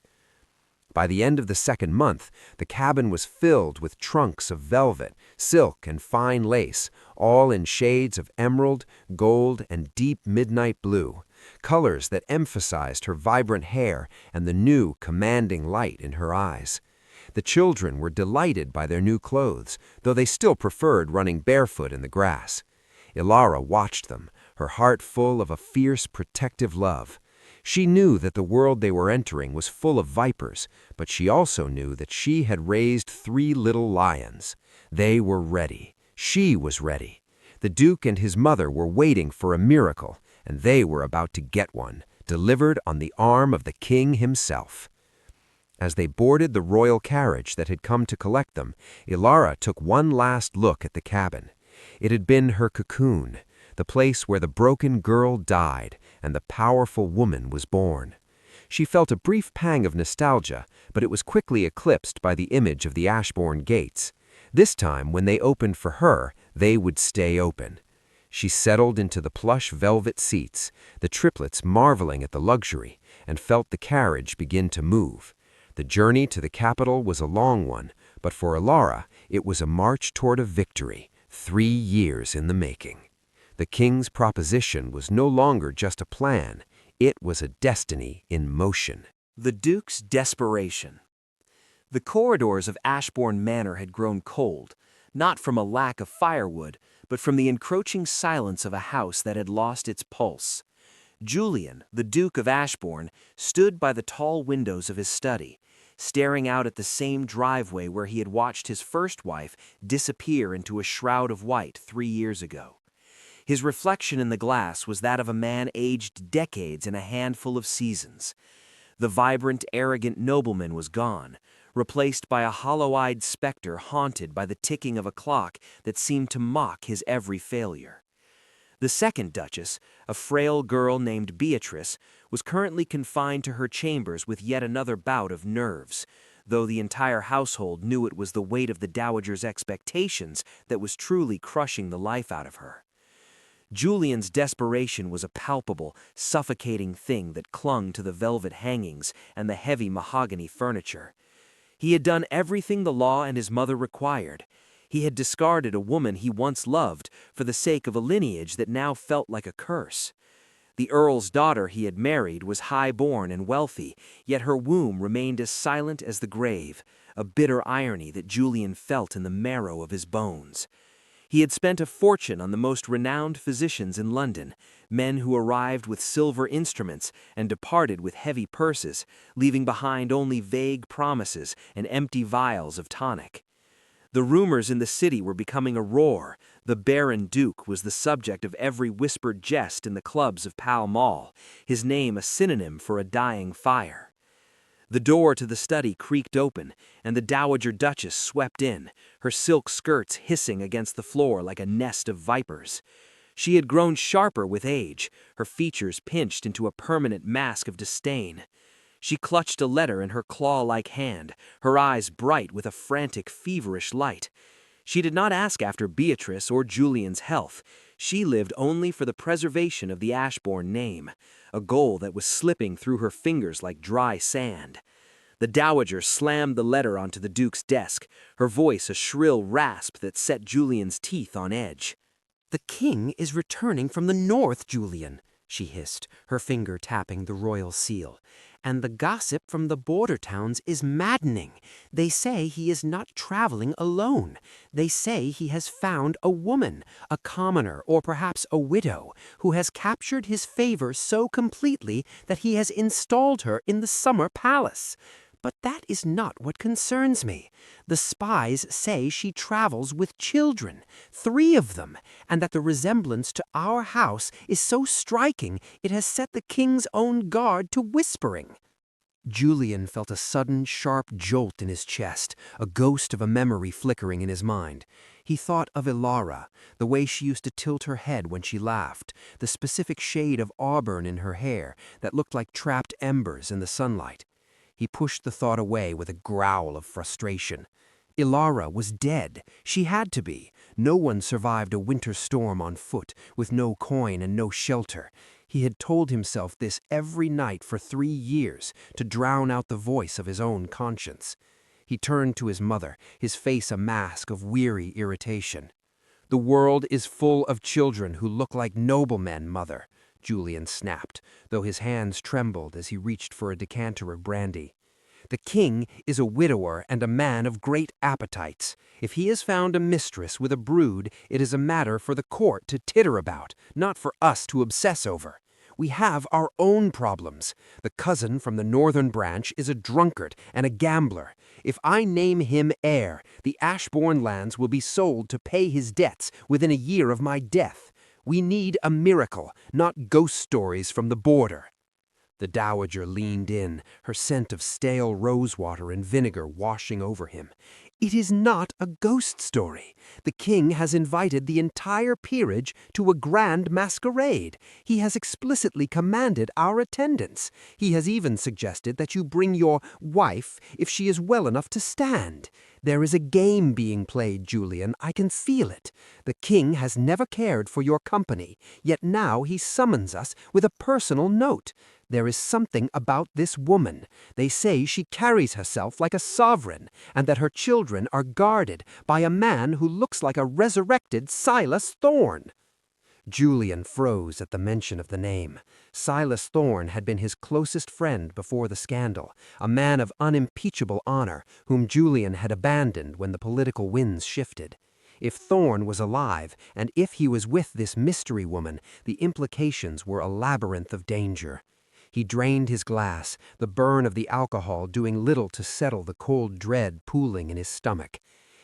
S3: By the end of the second month, the cabin was filled with trunks of velvet, silk, and fine lace, all in shades of emerald, gold, and deep midnight blue, colors that emphasized her vibrant hair and the new, commanding light in her eyes. The children were delighted by their new clothes, though they still preferred running barefoot in the grass. Lyra watched them, her heart full of a fierce, protective love. She knew that the world they were entering was full of vipers, but she also knew that she had raised 3 little lions. They were ready. She was ready. The Duke and his mother were waiting for a miracle, and they were about to get one, delivered on the arm of the king himself. As they boarded the royal carriage that had come to collect them, Lyra took one last look at the cabin. It had been her cocoon, the place where the broken girl died and the powerful woman was born. She felt a brief pang of nostalgia, but it was quickly eclipsed by the image of the Ashbourne gates. This time, when they opened for her, they would stay open. She settled into the plush velvet seats, the triplets marveling at the luxury, and felt the carriage begin to move. The journey to the capital was a long one, but for Lyra, it was a march toward a victory, 3 years in the making. The king's proposition was no longer just a plan, it was a destiny in motion.
S2: The Duke's desperation. The corridors of Ashbourne Manor had grown cold, not from a lack of firewood, but from the encroaching silence of a house that had lost its pulse. Julian, the Duke of Ashbourne, stood by the tall windows of his study, staring out at the same driveway where he had watched his first wife disappear into a shroud of white 3 years ago. His reflection in the glass was that of a man aged decades in a handful of seasons. The vibrant, arrogant nobleman was gone, replaced by a hollow-eyed specter haunted by the ticking of a clock that seemed to mock his every failure. The second Duchess, a frail girl named Beatrice, was currently confined to her chambers with yet another bout of nerves, though the entire household knew it was the weight of the dowager's expectations that was truly crushing the life out of her. Julian's desperation was a palpable, suffocating thing that clung to the velvet hangings and the heavy mahogany furniture. He had done everything the law and his mother required. He had discarded a woman he once loved for the sake of a lineage that now felt like a curse. The Earl's daughter he had married was high-born and wealthy, yet her womb remained as silent as the grave, a bitter irony that Julian felt in the marrow of his bones. He had spent a fortune on the most renowned physicians in London, men who arrived with silver instruments and departed with heavy purses, leaving behind only vague promises and empty vials of tonic. The rumors in the city were becoming a roar. The Barren Duke was the subject of every whispered jest in the clubs of Pall Mall, his name a synonym for a dying fire. The door to the study creaked open, and the Dowager Duchess swept in, her silk skirts hissing against the floor like a nest of vipers. She had grown sharper with age, her features pinched into a permanent mask of disdain. She clutched a letter in her claw-like hand, her eyes bright with a frantic, feverish light. She did not ask after Beatrice or Julian's health. She lived only for the preservation of the Ashbourne name, a goal that was slipping through her fingers like dry sand. The Dowager slammed the letter onto the Duke's desk, her voice a shrill rasp that set Julian's teeth on edge.
S6: "The king is returning from the north, Julian," she hissed, her finger tapping the royal seal. "And the gossip from the border towns is maddening. They say he is not traveling alone. They say he has found a woman, a commoner or perhaps a widow, who has captured his favor so completely that he has installed her in the summer palace. But that is not what concerns me. The spies say she travels with children, 3 of them, and that the resemblance to our house is so striking it has set the king's own guard to whispering."
S4: Julian felt a sudden, sharp jolt in his chest, a ghost of a memory flickering in his mind. He thought of Lyra, the way she used to tilt her head when she laughed, the specific shade of auburn in her hair that looked like trapped embers in the sunlight. He pushed the thought away with a growl of frustration. Lyra was dead. She had to be. No one survived a winter storm on foot, with no coin and no shelter.
S3: He had told himself this every night for 3 years to drown out the voice of his own conscience. He turned to his mother, his face a mask of weary irritation. "The world is full of children who look like noblemen, mother," Julian snapped, though his hands trembled as he reached for a decanter of brandy. "The king is a widower and a man of great appetites. If he has found a mistress with a brood, it is a matter for the court to titter about, not for us to obsess over. We have our own problems. The cousin from the northern branch is a drunkard and a gambler. If I name him heir, the Ashbourne lands will be sold to pay his debts within a year of my death. We need a miracle, not ghost stories from the border." The dowager leaned in, her scent of stale rosewater and vinegar washing over him. "It is not a ghost story. The king has invited the entire peerage to a grand masquerade. He has explicitly commanded our attendance. He has even suggested that you bring your wife if she is well enough to stand. There is a game being played, Julian. I can feel it. The king has never cared for your company, yet now he summons us with a personal note. There is something about this woman. They say she carries herself like a sovereign, and that her children are guarded by a man who looks like a resurrected Silas Thorne." Julian froze at the mention of the name. Silas Thorne had been his closest friend before the scandal, a man of unimpeachable honor, whom Julian had abandoned when the political winds shifted. If Thorne was alive, and if he was with this mystery woman, the implications were a labyrinth of danger. He drained his glass, the burn of the alcohol doing little to settle the cold dread pooling in his stomach.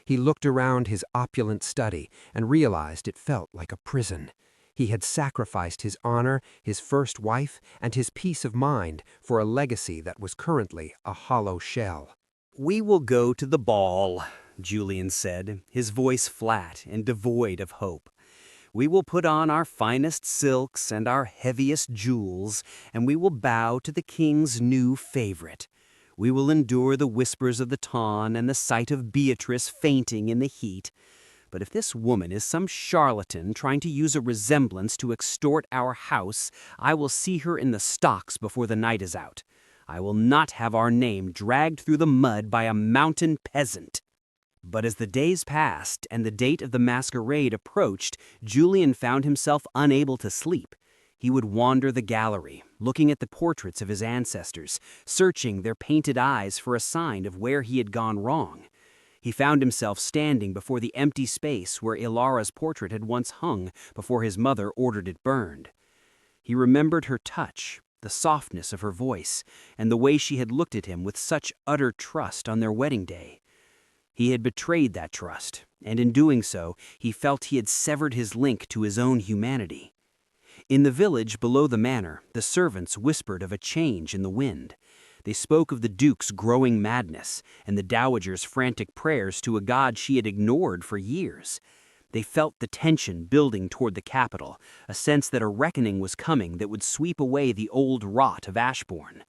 S3: He looked around his opulent study and realized it felt like a prison. He had sacrificed his honor, his first wife, and his peace of mind for a legacy that was currently a hollow shell.
S1: "We will go to the ball," Julian said, his voice flat and devoid of hope. "We will put on our finest silks and our heaviest jewels, and we will bow to the king's new favorite. We will endure the whispers of the ton and the sight of Beatrice fainting in the heat. But if this woman is some charlatan trying to use a resemblance to extort our house, I will see her in the stocks before the night is out. I will not have our name dragged through the mud by a mountain peasant." But as the days passed and the date of the masquerade approached, Julian found himself unable to sleep. He would wander the gallery, looking at the portraits of his ancestors, searching their painted eyes for a sign of where he had gone wrong. He found himself standing before the empty space where Ilara's portrait had once hung before his mother ordered it burned. He remembered her touch, the softness of her voice, and the way she had looked at him with such utter trust on their wedding day. He had betrayed that trust, and in doing so, he felt he had severed his link to his own humanity. In the village below the manor, the servants whispered of a change in the wind. They spoke of the duke's growing madness and the dowager's frantic prayers to a god she had ignored for years. They felt the tension building toward the capital, a sense that a reckoning was coming that would sweep away the old rot of Ashbourne.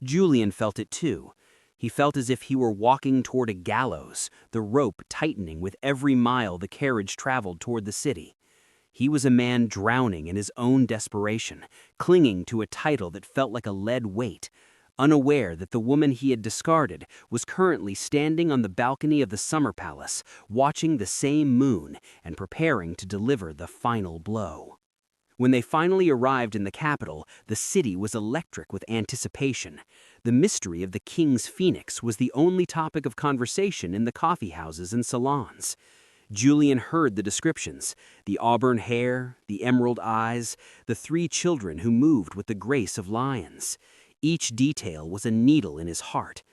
S1: Julian felt it too. He felt as if he were walking toward a gallows, the rope tightening with every mile the carriage traveled toward the city. He was a man drowning in his own desperation, clinging to a title that felt like a lead weight, unaware that the woman he had discarded was currently standing on the balcony of the summer palace, watching the same moon and preparing to deliver the final blow. When they finally arrived in the capital, the city was electric with anticipation. The mystery of the king's phoenix was the only topic of conversation in the coffee houses and salons. Julian heard the descriptions: the auburn hair, the emerald eyes, the 3 children who moved with the grace of lions. Each detail was a needle in his heart.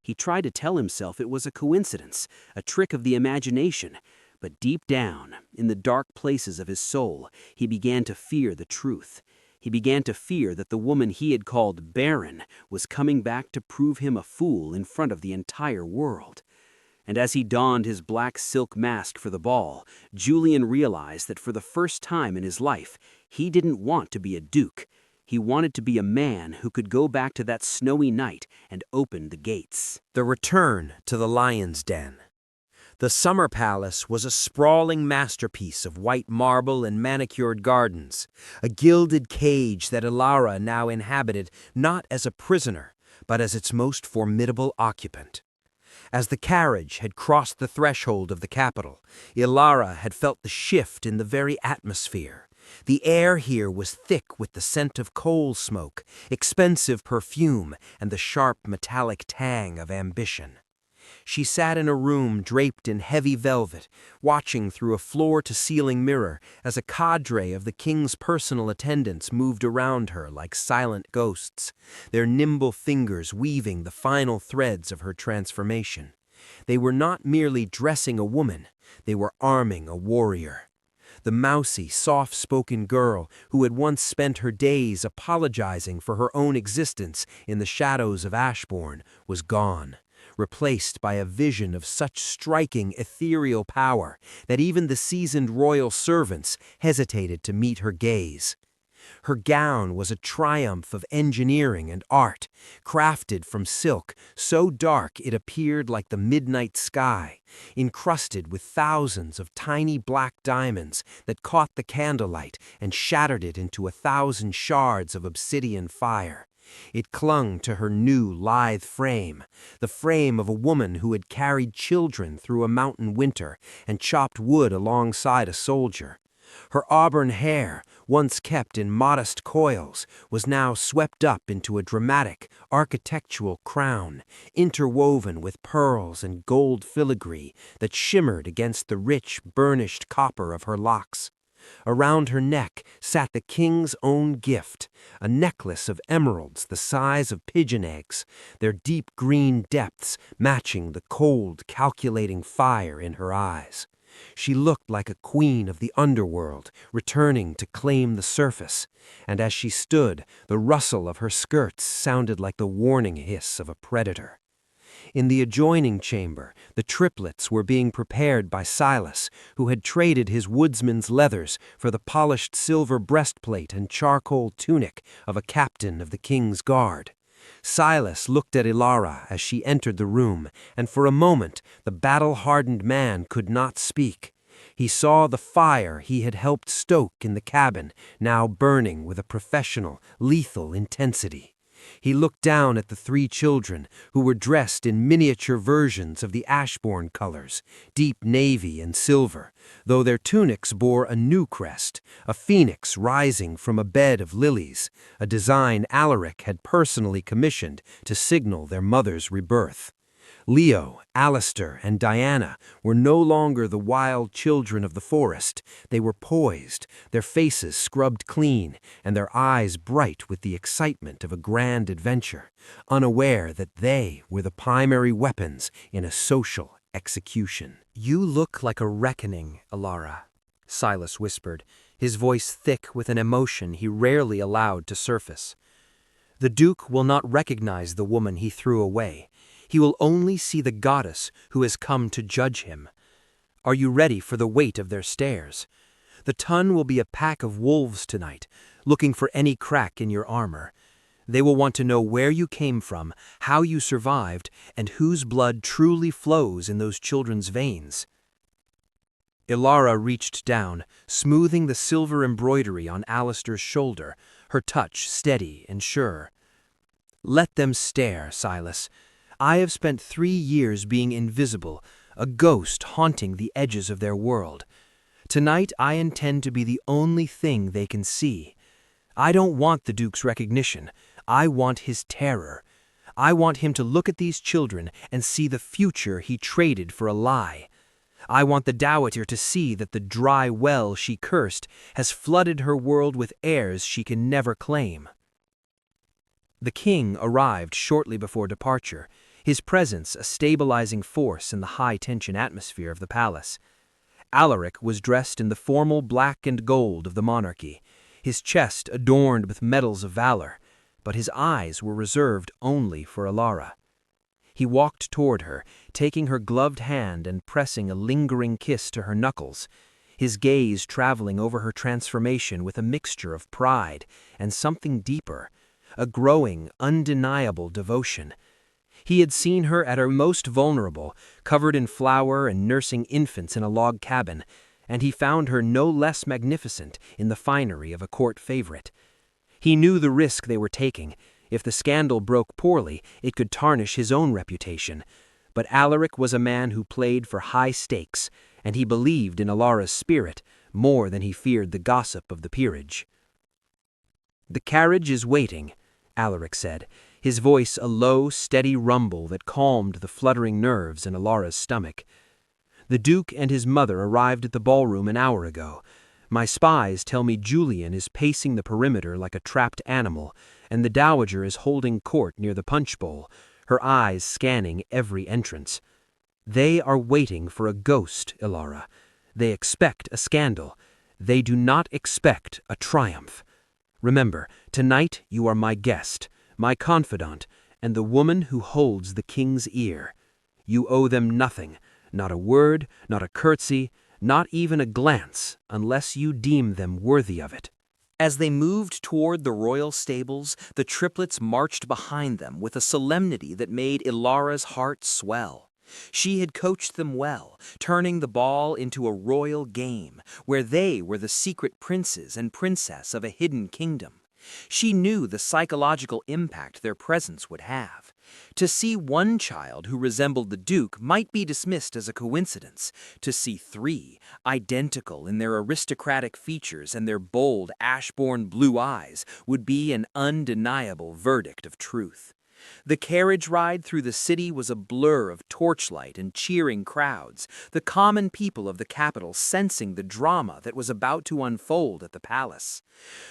S1: He tried to tell himself it was a coincidence, a trick of the imagination, but deep down, in the dark places of his soul, he began to fear the truth. He began to fear that the woman he had called Barren was coming back to prove him a fool in front of the entire world. And as he donned his black silk mask for the ball, Julian realized that for the first time in his life, he didn't want to be a duke. He wanted to be a man who could go back to that snowy night and open the gates.
S2: The return to the lion's den. The summer palace was a sprawling masterpiece of white marble and manicured gardens, a gilded cage that Lyra now inhabited not as a prisoner, but as its most formidable occupant. As the carriage had crossed the threshold of the capital, Lyra had felt the shift in the very atmosphere. The air here was thick with the scent of coal smoke, expensive perfume, and the sharp metallic tang of ambition. She sat in a room draped in heavy velvet, watching through a floor-to-ceiling mirror as a cadre of the king's personal attendants moved around her like silent ghosts, their nimble fingers weaving the final threads of her transformation. They were not merely dressing a woman, they were arming a warrior. The mousy, soft-spoken girl who had once spent her days apologizing for her own existence in the shadows of Ashbourne was gone, replaced by a vision of such striking ethereal power that even the seasoned royal servants hesitated to meet her gaze. Her gown was a triumph of engineering and art, crafted from silk so dark it appeared like the midnight sky, encrusted with thousands of tiny black diamonds that caught the candlelight and shattered it into 1,000 shards of obsidian fire. It clung to her new, lithe frame, the frame of a woman who had carried children through a mountain winter and chopped wood alongside a soldier. Her auburn hair, once kept in modest coils, was now swept up into a dramatic, architectural crown, interwoven with pearls and gold filigree that shimmered against the rich, burnished copper of her locks. Around her neck sat the king's own gift, a necklace of emeralds the size of pigeon eggs, their deep green depths matching the cold, calculating fire in her eyes. She looked like a queen of the underworld, returning to claim the surface, and as she stood, the rustle of her skirts sounded like the warning hiss of a predator. In the adjoining chamber, the triplets were being prepared by Silas, who had traded his woodsman's leathers for the polished silver breastplate and charcoal tunic of a captain of the king's guard. Silas looked at Lyra as she entered the room, and for a moment the battle-hardened man could not speak. He saw the fire he had helped stoke in the cabin, now burning with a professional, lethal intensity. He looked down at the 3 children, who were dressed in miniature versions of the Ashbourne colors, deep navy and silver, though their tunics bore a new crest, a phoenix rising from a bed of lilies, a design Alaric had personally commissioned to signal their mother's rebirth. Leo, Alistair, and Diana were no longer the wild children of the forest. They were poised, their faces scrubbed clean, and their eyes bright with the excitement of a grand adventure, unaware that they were the primary weapons in a social execution.
S5: "You look like a reckoning, Lyra," Silas whispered, his voice thick with an emotion he rarely allowed to surface. "The Duke will not recognize the woman he threw away. He will only see the goddess who has come to judge him. Are you ready for the weight of their stares? The ton will be a pack of wolves tonight, looking for any crack in your armor. They will want to know where you came from, how you survived, and whose blood truly flows in those children's veins." Lyra reached down, smoothing the silver embroidery on Alistair's shoulder, her touch steady and sure. "Let them stare, Silas. I have spent 3 years being invisible, a ghost haunting the edges of their world. Tonight I intend to be the only thing they can see. I don't want the Duke's recognition. I want his terror. I want him to look at these children and see the future he traded for a lie. I want the dowager to see that the dry well she cursed has flooded her world with heirs she can never claim." The king arrived shortly before departure, his presence a stabilizing force in the high-tension atmosphere of the palace. Alaric was dressed in the formal black and gold of the monarchy, his chest adorned with medals of valor, but his eyes were reserved only for Lyra. He walked toward her, taking her gloved hand and pressing a lingering kiss to her knuckles, his gaze traveling over her transformation with a mixture of pride and something deeper, a growing, undeniable devotion.
S6: He had seen her at her most vulnerable, covered in flour and nursing infants in a log cabin, and he found her no less magnificent in the finery of a court favorite. He knew the risk they were taking. If the scandal broke poorly, it could tarnish his own reputation. But Alaric was a man who played for high stakes, and he believed in Alara's spirit more than he feared the gossip of the peerage. "The carriage is waiting," Alaric said, his voice a low, steady rumble that calmed the fluttering nerves in Alara's stomach. "The Duke and his mother arrived at the ballroom an hour ago. My spies tell me Julian is pacing the perimeter like a trapped animal, and the Dowager is holding court near the punch bowl, her eyes scanning every entrance. They are waiting for a ghost, Ilara. They expect a scandal. They do not expect a triumph. Remember, tonight you are my guest, my confidant, and the woman who holds the king's ear. You owe them nothing, not a word, not a curtsy, not even a glance, unless you deem them worthy of it."
S1: As they moved toward the royal stables, the triplets marched behind them with a solemnity that made Ilara's heart swell. She had coached them well, turning the ball into a royal game, where they were the secret princes and princess of a hidden kingdom. She knew the psychological impact their presence would have. To see one child who resembled the Duke might be dismissed as a coincidence. To see three, identical in their aristocratic features and their bold, ashbourne blue eyes, would be an undeniable verdict of truth. The carriage ride through the city was a blur of torchlight and cheering crowds, the common people of the capital sensing the drama that was about to unfold at the palace.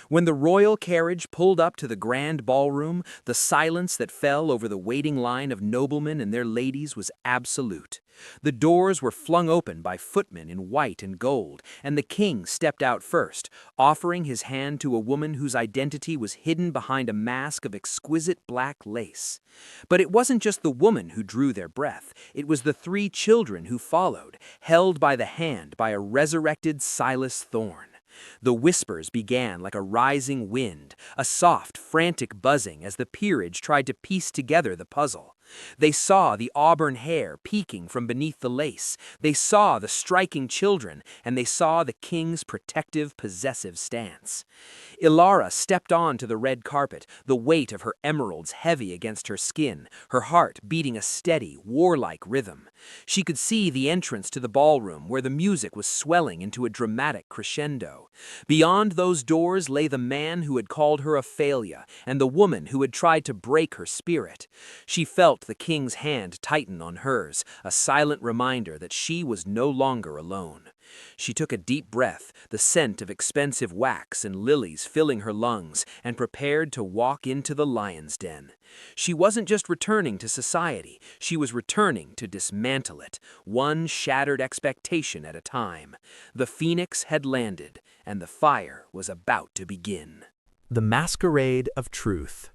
S1: When the royal carriage pulled up to the grand ballroom, the silence that fell over the waiting line of noblemen and their ladies was absolute. The doors were flung open by footmen in white and gold, and the king stepped out first, offering his hand to a woman whose identity was hidden behind a mask of exquisite black lace. But it wasn't just the woman who drew their breath. It was the three children who followed, held by the hand by a resurrected Silas Thorne. The whispers began like a rising wind, a soft, frantic buzzing as the peerage tried to piece together the puzzle. They saw the auburn hair peeking from beneath the lace. They saw the striking children, and they saw the king's protective, possessive stance. Ilara stepped onto the red carpet, the weight of her emeralds heavy against her skin, her heart beating a steady, warlike rhythm. She could see the entrance to the ballroom where the music was swelling into a dramatic crescendo. Beyond those doors lay the man who had called her a failure and the woman who had tried to break her spirit. She felt the king's hand tighten on hers, a silent reminder that she was no longer alone. She took a deep breath, the scent of expensive wax and lilies filling her lungs, and prepared to walk into the lion's den. She wasn't just returning to society, she was returning to dismantle it, one shattered expectation at a time. The phoenix had landed, and the fire was about to begin.
S2: The Masquerade of Truth.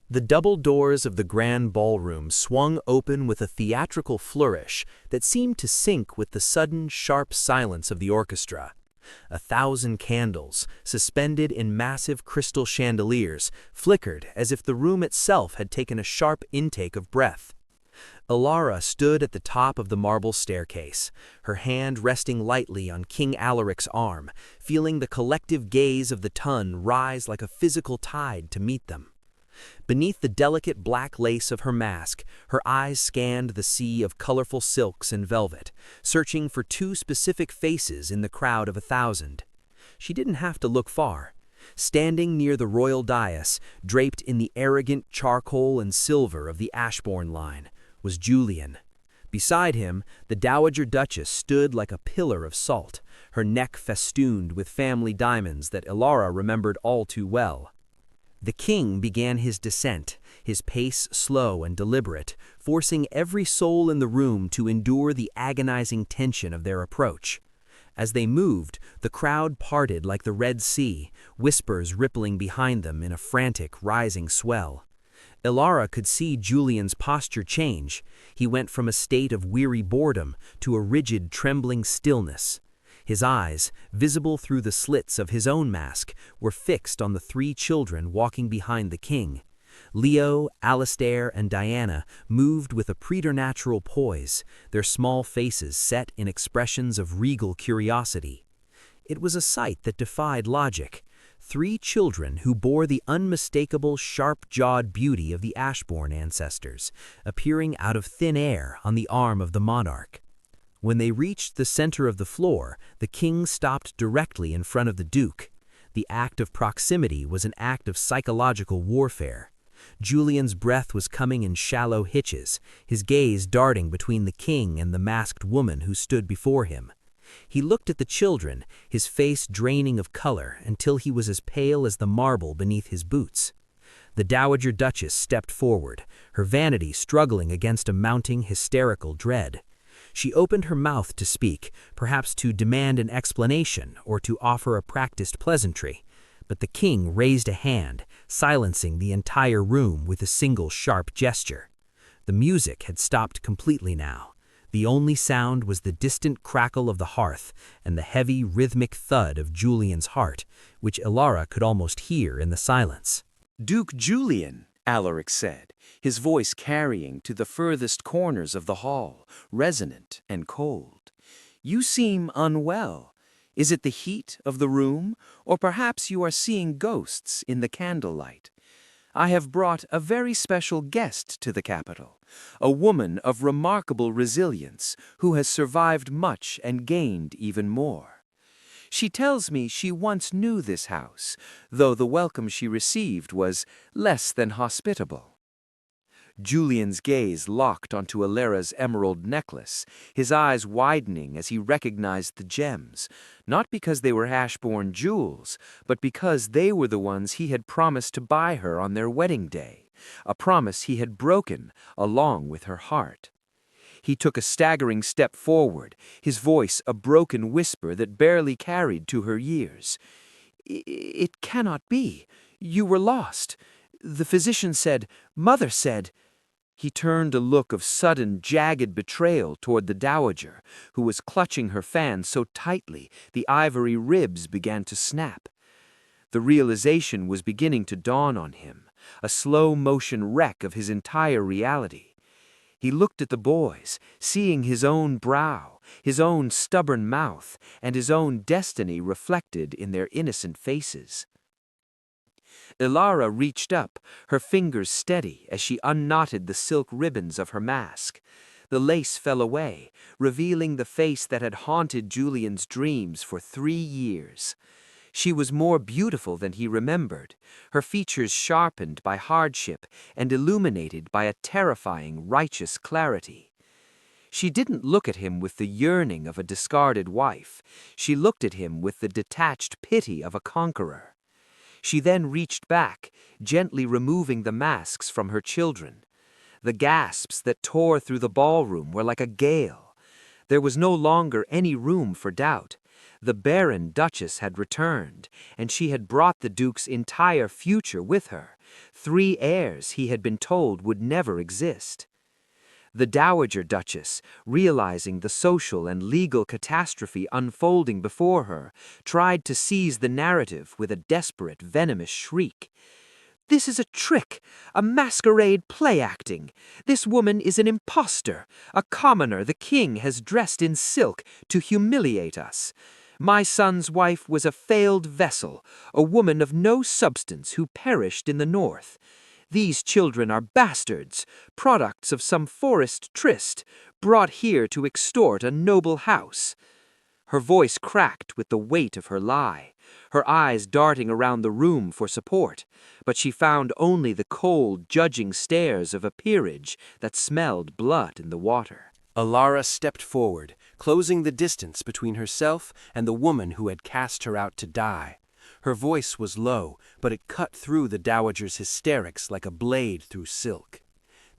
S2: The double doors of the grand ballroom swung open with a theatrical flourish that seemed to sync with the sudden, sharp silence of the orchestra. 1,000 candles, suspended in massive crystal chandeliers, flickered as if the room itself had taken a sharp intake of breath. Ilara stood at the top of the marble staircase, her hand resting lightly on King Alaric's arm, feeling the collective gaze of the ton rise like a physical tide to meet them. Beneath the delicate black lace of her mask, her eyes scanned the sea of colorful silks and velvet, searching for two specific faces in the crowd of 1,000. She didn't have to look far. Standing near the royal dais, draped in the arrogant charcoal and silver of the Ashbourne line, was Julian. Beside him, the Dowager Duchess stood like a pillar of salt, her neck festooned with family diamonds that Ilara remembered all too well. The king began his descent, his pace slow and deliberate, forcing every soul in the room to endure the agonizing tension of their approach. As they moved, the crowd parted like the Red Sea, whispers rippling behind them in a frantic, rising swell. Ilara could see Julian's posture change. He went from a state of weary boredom to a rigid, trembling stillness. His eyes, visible through the slits of his own mask, were fixed on the three children walking behind the king. Leo, Alastair, and Diana moved with a preternatural poise, their small faces set in expressions of regal curiosity. It was a sight that defied logic. 3 children who bore the unmistakable sharp-jawed beauty of the Ashbourne ancestors, appearing out of thin air on the arm of the monarch. When they reached the center of the floor, the king stopped directly in front of the duke. The act of proximity was an act of psychological warfare. Julian's breath was coming in shallow hitches, his gaze darting between the king and the masked woman who stood before him. He looked at the children, his face draining of color until he was as pale as the marble beneath his boots. The Dowager Duchess stepped forward, her vanity struggling against a mounting hysterical dread. She opened her mouth to speak, perhaps to demand an explanation or to offer a practiced pleasantry, but the king raised a hand, silencing the entire room with a single sharp gesture. The music had stopped completely now. The only sound was the distant crackle of the hearth and the heavy, rhythmic thud of Julian's heart, which Lyra could almost hear in the silence.
S3: "Duke Julian," Alaric said, his voice carrying to the furthest corners of the hall, resonant and cold. "You seem unwell. Is it the heat of the room, or perhaps you are seeing ghosts in the candlelight? I have brought a very special guest to the capital, a woman of remarkable resilience who has survived much and gained even more. She tells me she once knew this house, though the welcome she received was less than hospitable." Julian's gaze locked onto Lyra's emerald necklace, his eyes widening as he recognized the gems, not because they were Ashbourne jewels, but because they were the ones he had promised to buy her on their wedding day, a promise he had broken along with her heart. He took a staggering step forward, his voice a broken whisper that barely carried to her ears. "It cannot be. You were lost. The physician said, Mother said—" He turned a look of sudden, jagged betrayal toward the dowager, who was clutching her fan so tightly the ivory ribs began to snap. The realization was beginning to dawn on him, a slow-motion wreck of his entire reality. He looked at the boys, seeing his own brow, his own stubborn mouth, and his own destiny reflected in their innocent faces. Lyra reached up, her fingers steady as she unknotted the silk ribbons of her mask. The lace fell away, revealing the face that had haunted Julian's dreams for 3 years. She was more beautiful than he remembered, her features sharpened by hardship and illuminated by a terrifying, righteous clarity. She didn't look at him with the yearning of a discarded wife. She looked at him with the detached pity of a conqueror. She then reached back, gently removing the masks from her children. The gasps that tore through the ballroom were like a gale. There was no longer any room for doubt. The Barren Duchess had returned, and she had brought the Duke's entire future with her, 3 heirs he had been told would never exist. The Dowager Duchess, realizing the social and legal catastrophe unfolding before her, tried to seize the narrative with a desperate, venomous shriek. "This is a trick, a masquerade play-acting. This woman is an impostor, a commoner the king has dressed in silk to humiliate us. My son's wife was a failed vessel, a woman of no substance who perished in the north. These children are bastards, products of some forest tryst, brought here to extort a noble house." Her voice cracked with the weight of her lie, her eyes darting around the room for support, but she found only the cold, judging stares of a peerage that smelled blood in the water.
S5: Lyra stepped forward, closing the distance between herself and the woman who had cast her out to die. Her voice was low, but it cut through the dowager's hysterics like a blade through silk.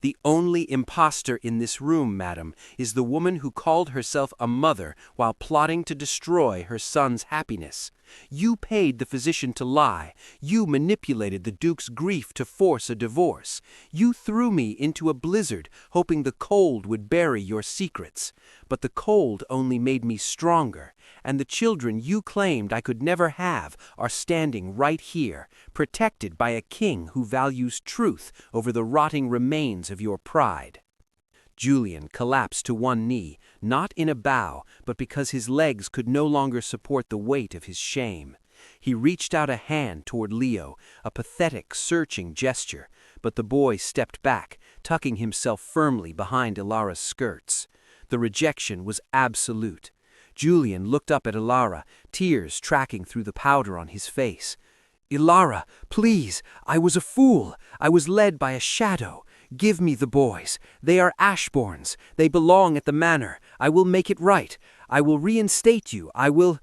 S5: "The only impostor in this room, madam, is the woman who called herself a mother while plotting to destroy her son's happiness.
S3: You paid the physician to lie. You manipulated the Duke's grief to force a divorce. You threw me into a blizzard, hoping the cold would bury your secrets. But the cold only made me stronger, and the children you claimed I could never have are standing right here, protected by a king who values truth over the rotting remains of your pride." Julian collapsed to one knee, not in a bow, but because his legs could no longer support the weight of his shame. He reached out a hand toward Leo, a pathetic, searching gesture, but the boy stepped back, tucking himself firmly behind Ilara's skirts. The rejection was absolute. Julian looked up at Lyra, tears tracking through the powder on his face. "Lyra, please, I was a fool. I was led by a shadow. Give me the boys. They are Ashbournes. They belong at the manor. I will make it right. I will reinstate you. I will—"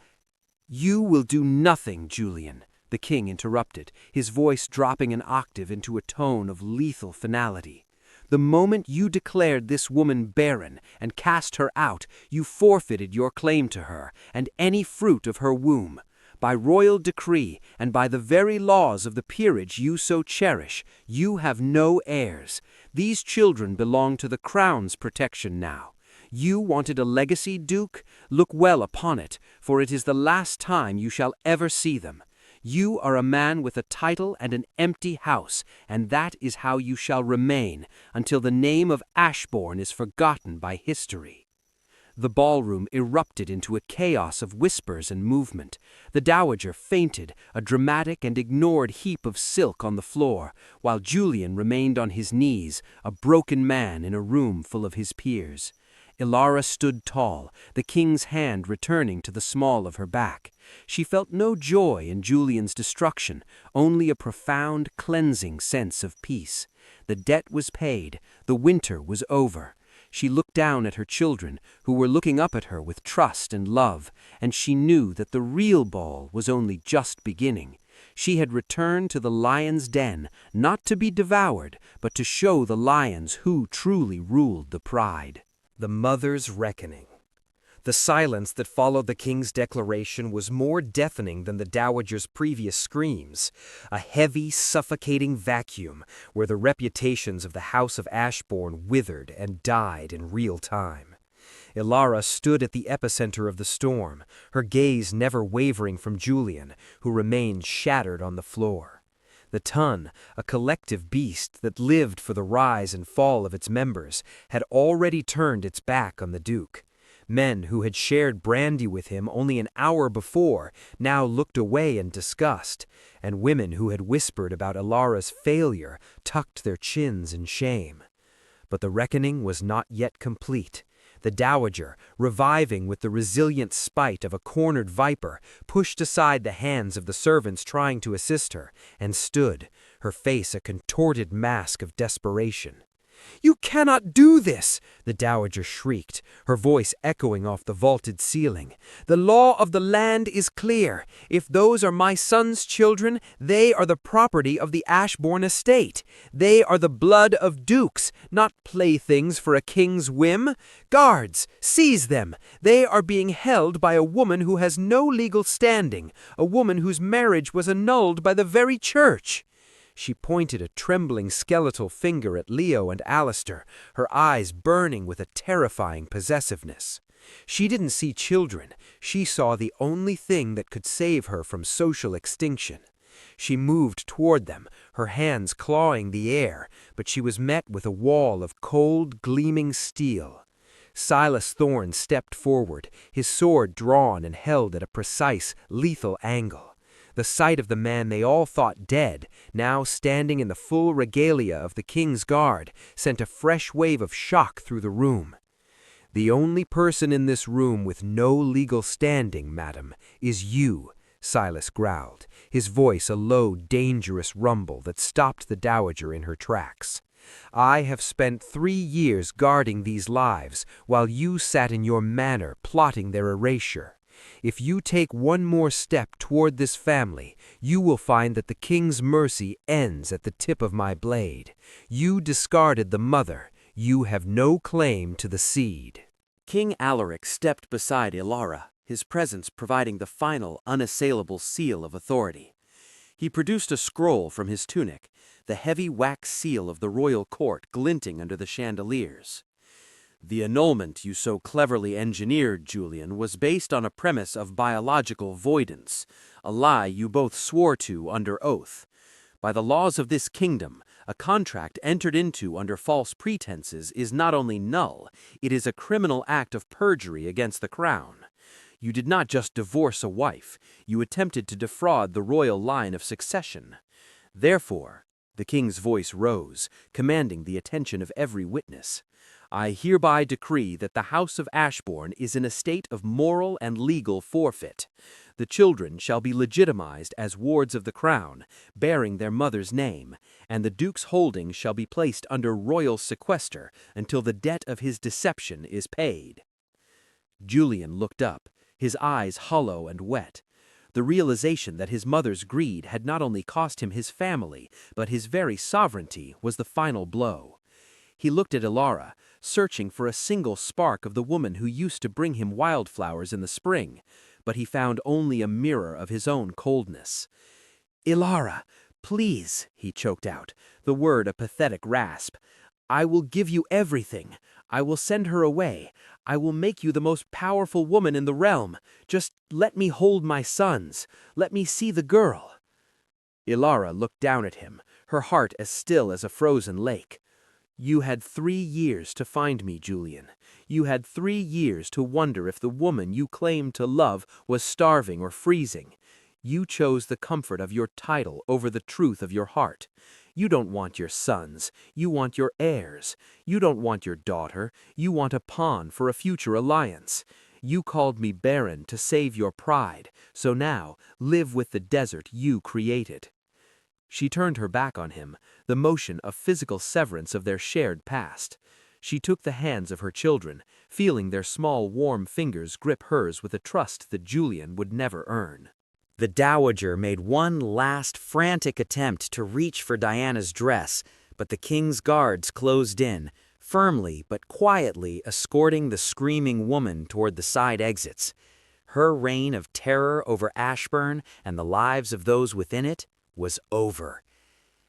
S3: "You will do nothing, Julian," the king interrupted, his voice dropping an octave into a tone of lethal finality. "The moment you declared this woman barren and cast her out, you forfeited your claim to her and any fruit of her womb. By royal decree and by the very laws of the peerage you so cherish, you have no heirs. These children belong to the crown's protection now. You wanted a legacy, Duke? Look well upon it, for it is the last time you shall ever see them. You are a man with a title and an empty house, and that is how you shall remain, until the name of Ashbourne is forgotten by history." The ballroom erupted into a chaos of whispers and movement. The dowager fainted, a dramatic and ignored heap of silk on the floor, while Julian remained on his knees, a broken man in a room full of his peers. Lyra stood tall, the king's hand returning to the small of her back. She felt no joy in Julian's destruction, only a profound, cleansing sense of peace. The debt was paid, the winter was over. She looked down at her children, who were looking up at her with trust and love, and she knew that the real ball was only just beginning. She had returned to the lion's den, not to be devoured, but to show the lions who truly ruled the pride.
S2: The mother's reckoning. The silence that followed the king's declaration was more deafening than the dowager's previous screams, a heavy, suffocating vacuum where the reputations of the House of Ashbourne withered and died in real time. Lyra stood at the epicenter of the storm, her gaze never wavering from Julian, who remained shattered on the floor. The Tun, a collective beast that lived for the rise and fall of its members, had already turned its back on the Duke. Men who had shared brandy with him only an hour before now looked away in disgust, and women who had whispered about Ilara's failure tucked their chins in shame. But the reckoning was not yet complete. The dowager, reviving with the resilient spite of a cornered viper, pushed aside the hands of the servants trying to assist her, and stood, her face a contorted mask of desperation. "You cannot do this!" the dowager shrieked, her voice echoing off the vaulted ceiling. "The law of the land is clear. If those are my son's children, they are the property of the Ashbourne estate. They are the blood of dukes, not playthings for a king's whim. Guards, seize them! They are being held by a woman who has no legal standing, a woman whose marriage was annulled by the very church." She pointed a trembling skeletal finger at Leo and Alistair, her eyes burning with a terrifying possessiveness. She didn't see children. She saw the only thing that could save her from social extinction. She moved toward them, her hands clawing the air, but she was met with a wall of cold, gleaming steel. Silas Thorne stepped forward, his sword drawn and held at a precise, lethal angle. The sight of the man they all thought dead, now standing in the full regalia of the king's guard, sent a fresh wave of shock through the room. "The only person in this room with no legal standing, madam, is you," Silas growled, his voice a low, dangerous rumble that stopped the dowager in her tracks. "I have spent 3 years guarding these lives, while you sat in your manor plotting their erasure. If you take one more step toward this family, you will find that the king's mercy ends at the tip of my blade. You discarded the mother. You have no claim to the seed."
S6: King Alaric stepped beside Lyra,
S3: his presence providing the final, unassailable seal of authority. He produced a scroll from his tunic, the heavy wax seal of the royal court glinting under the chandeliers. The annulment you so cleverly engineered, Julian, was based on a premise of biological voidance, a lie you both swore to under oath. By the laws of this kingdom, a contract entered into under false pretenses is not only null, it is a criminal act of perjury against the crown. You did not just divorce a wife, you attempted to defraud the royal line of succession. Therefore, the king's voice rose, commanding the attention of every witness. I hereby decree that the House of Ashbourne is in a state of moral and legal forfeit. The children shall be legitimized as wards of the crown, bearing their mother's name, and the duke's holdings shall be placed under royal sequester until the debt of his deception is paid. Julian looked up, his eyes hollow and wet. The realization that his mother's greed had not only cost him his family, but his very sovereignty was the final blow. He looked at Lyra, searching for a single spark of the woman who used to bring him wildflowers in the spring, but he found only a mirror of his own coldness. "Lyra, please," he choked out, the word a pathetic rasp. "I will give you everything. I will send her away. I will make you the most powerful woman in the realm. Just let me hold my sons. Let me see the girl." Lyra looked down at him, her heart as still as a frozen lake. "You had 3 years to find me, Julian. You had 3 years to wonder if the woman you claimed to love was starving or freezing. You chose the comfort of your title over the truth of your heart. You don't want your sons, you want your heirs. You don't want your daughter, you want a pawn for a future alliance. You called me Barren to save your pride, so now live with the desert you created." She turned her back on him, the motion of physical severance of their shared past. She took the hands of her children, feeling their small warm fingers grip hers with a trust that Julian would never earn.
S2: The dowager made one last frantic attempt to reach for Diana's dress, but the king's guards closed in, firmly but quietly escorting the screaming woman toward the side exits. Her reign of terror over Ashbourne and the lives of those within it was over.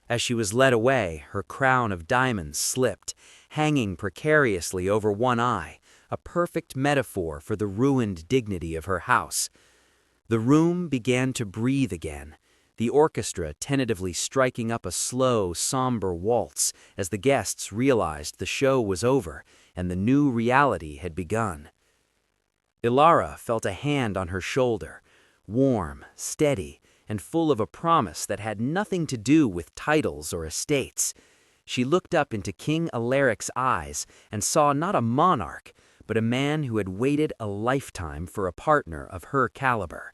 S2: As she was led away, her crown of diamonds slipped, hanging precariously over one eye, a perfect metaphor for the ruined dignity of her house. The room began to breathe again, the orchestra tentatively striking up a slow, somber waltz as the guests realized the show was over and the new reality had begun. Lyra felt a hand on her shoulder, warm, steady, and full of a promise that had nothing to do with titles or estates. She looked up into King Alaric's eyes and saw not a monarch, but a man who had waited a lifetime for a partner of her caliber.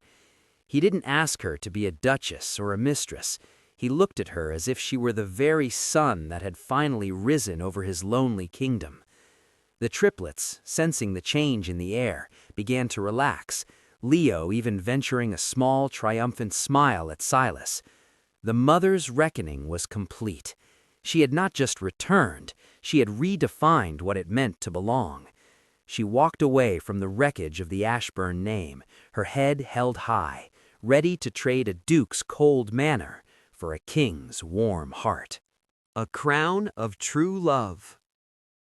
S2: He didn't ask her to be a duchess or a mistress. He looked at her as if she were the very sun that had finally risen over his lonely kingdom. The triplets, sensing the change in the air, began to relax, Leo even venturing a small, triumphant smile at Silas. The mother's reckoning was complete. She had not just returned, she had redefined what it meant to belong. She walked away from the wreckage of the Ashbourne name, her head held high, ready to trade a duke's cold manner for a king's warm heart.
S1: A crown of true love.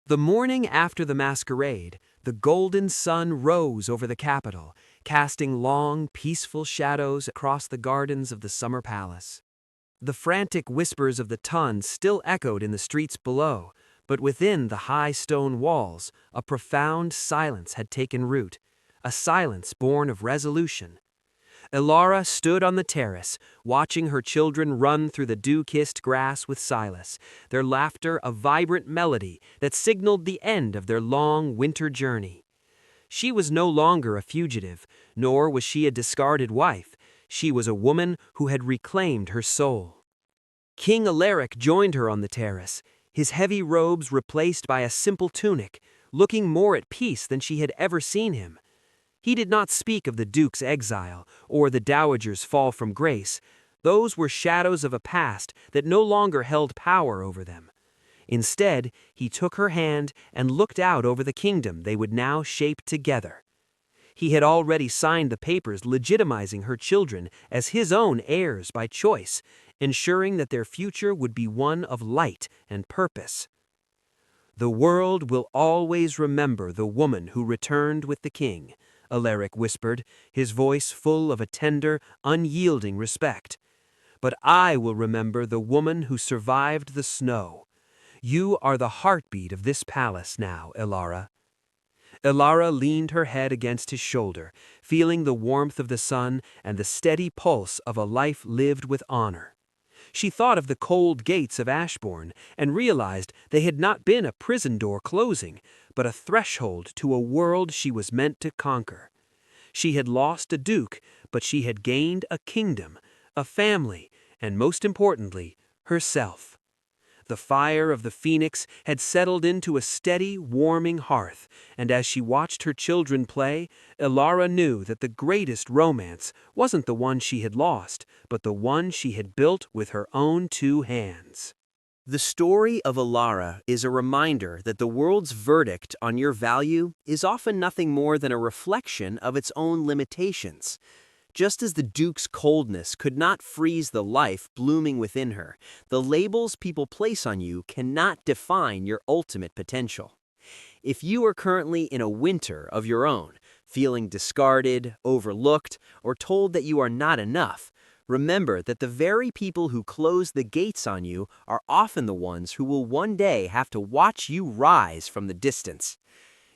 S1: The morning after the masquerade, the golden sun rose over the capital, casting long, peaceful shadows across the gardens of the summer palace. The frantic whispers of the ton still echoed in the streets below, but within the high stone walls, a profound silence had taken root, a silence born of resolution. Lyra stood on the terrace, watching her children run through the dew-kissed grass with Silas, their laughter a vibrant melody that signaled the end of their long winter journey. She was no longer a fugitive, nor was she a discarded wife. She was a woman who had reclaimed her soul. King Alaric joined her on the terrace, his heavy robes replaced by a simple tunic, looking more at peace than she had ever seen him. He did not speak of the duke's exile or the dowager's fall from grace. Those were shadows of a past that no longer held power over them. Instead, he took her hand and looked out over the kingdom they would now shape together.
S6: He had already signed the papers legitimizing her children as his own heirs by choice, ensuring that their future would be one of light and purpose. "The world will always remember the woman who returned with the king," Alaric whispered, his voice full of a tender, unyielding respect. "But I will remember the woman who survived the snow. You are the heartbeat of this palace now, Lyra." Lyra leaned her head against his shoulder, feeling the warmth of the sun and the steady pulse of a life lived with honor. She thought of the cold gates of Ashbourne and realized they had not been a prison door closing, but a threshold to a world she was meant to conquer. She had lost a duke, but she had gained a kingdom, a family, and most importantly, herself. The fire of the phoenix had settled into a steady, warming hearth, and as she watched her children play, Lyra knew that the greatest romance wasn't the one she had lost, but the one she had built with her own 2 hands.
S4: The story of Lyra is a reminder that the world's verdict on your value is often nothing more than a reflection of its own limitations. Just as the Duke's coldness could not freeze the life blooming within her, the labels people place on you cannot define your ultimate potential. If you are currently in a winter of your own, feeling discarded, overlooked, or told that you are not enough, remember that the very people who close the gates on you are often the ones who will one day have to watch you rise from the distance.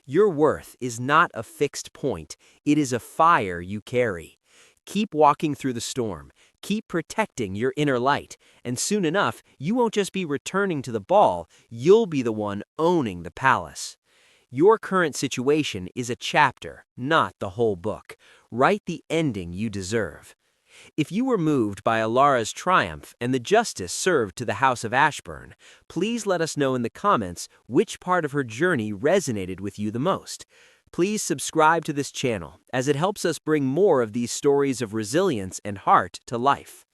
S4: Your worth is not a fixed point, it is a fire you carry. Keep walking through the storm, keep protecting your inner light, and soon enough, you won't just be returning to the ball, you'll be the one owning the palace. Your current situation is a chapter, not the whole book. Write the ending you deserve. If you were moved by Lyra's triumph and the justice served to the House of Ashbourne, please let us know in the comments which part of her journey resonated with you the most. Please subscribe to this channel, as it helps us bring more of these stories of resilience and heart to life.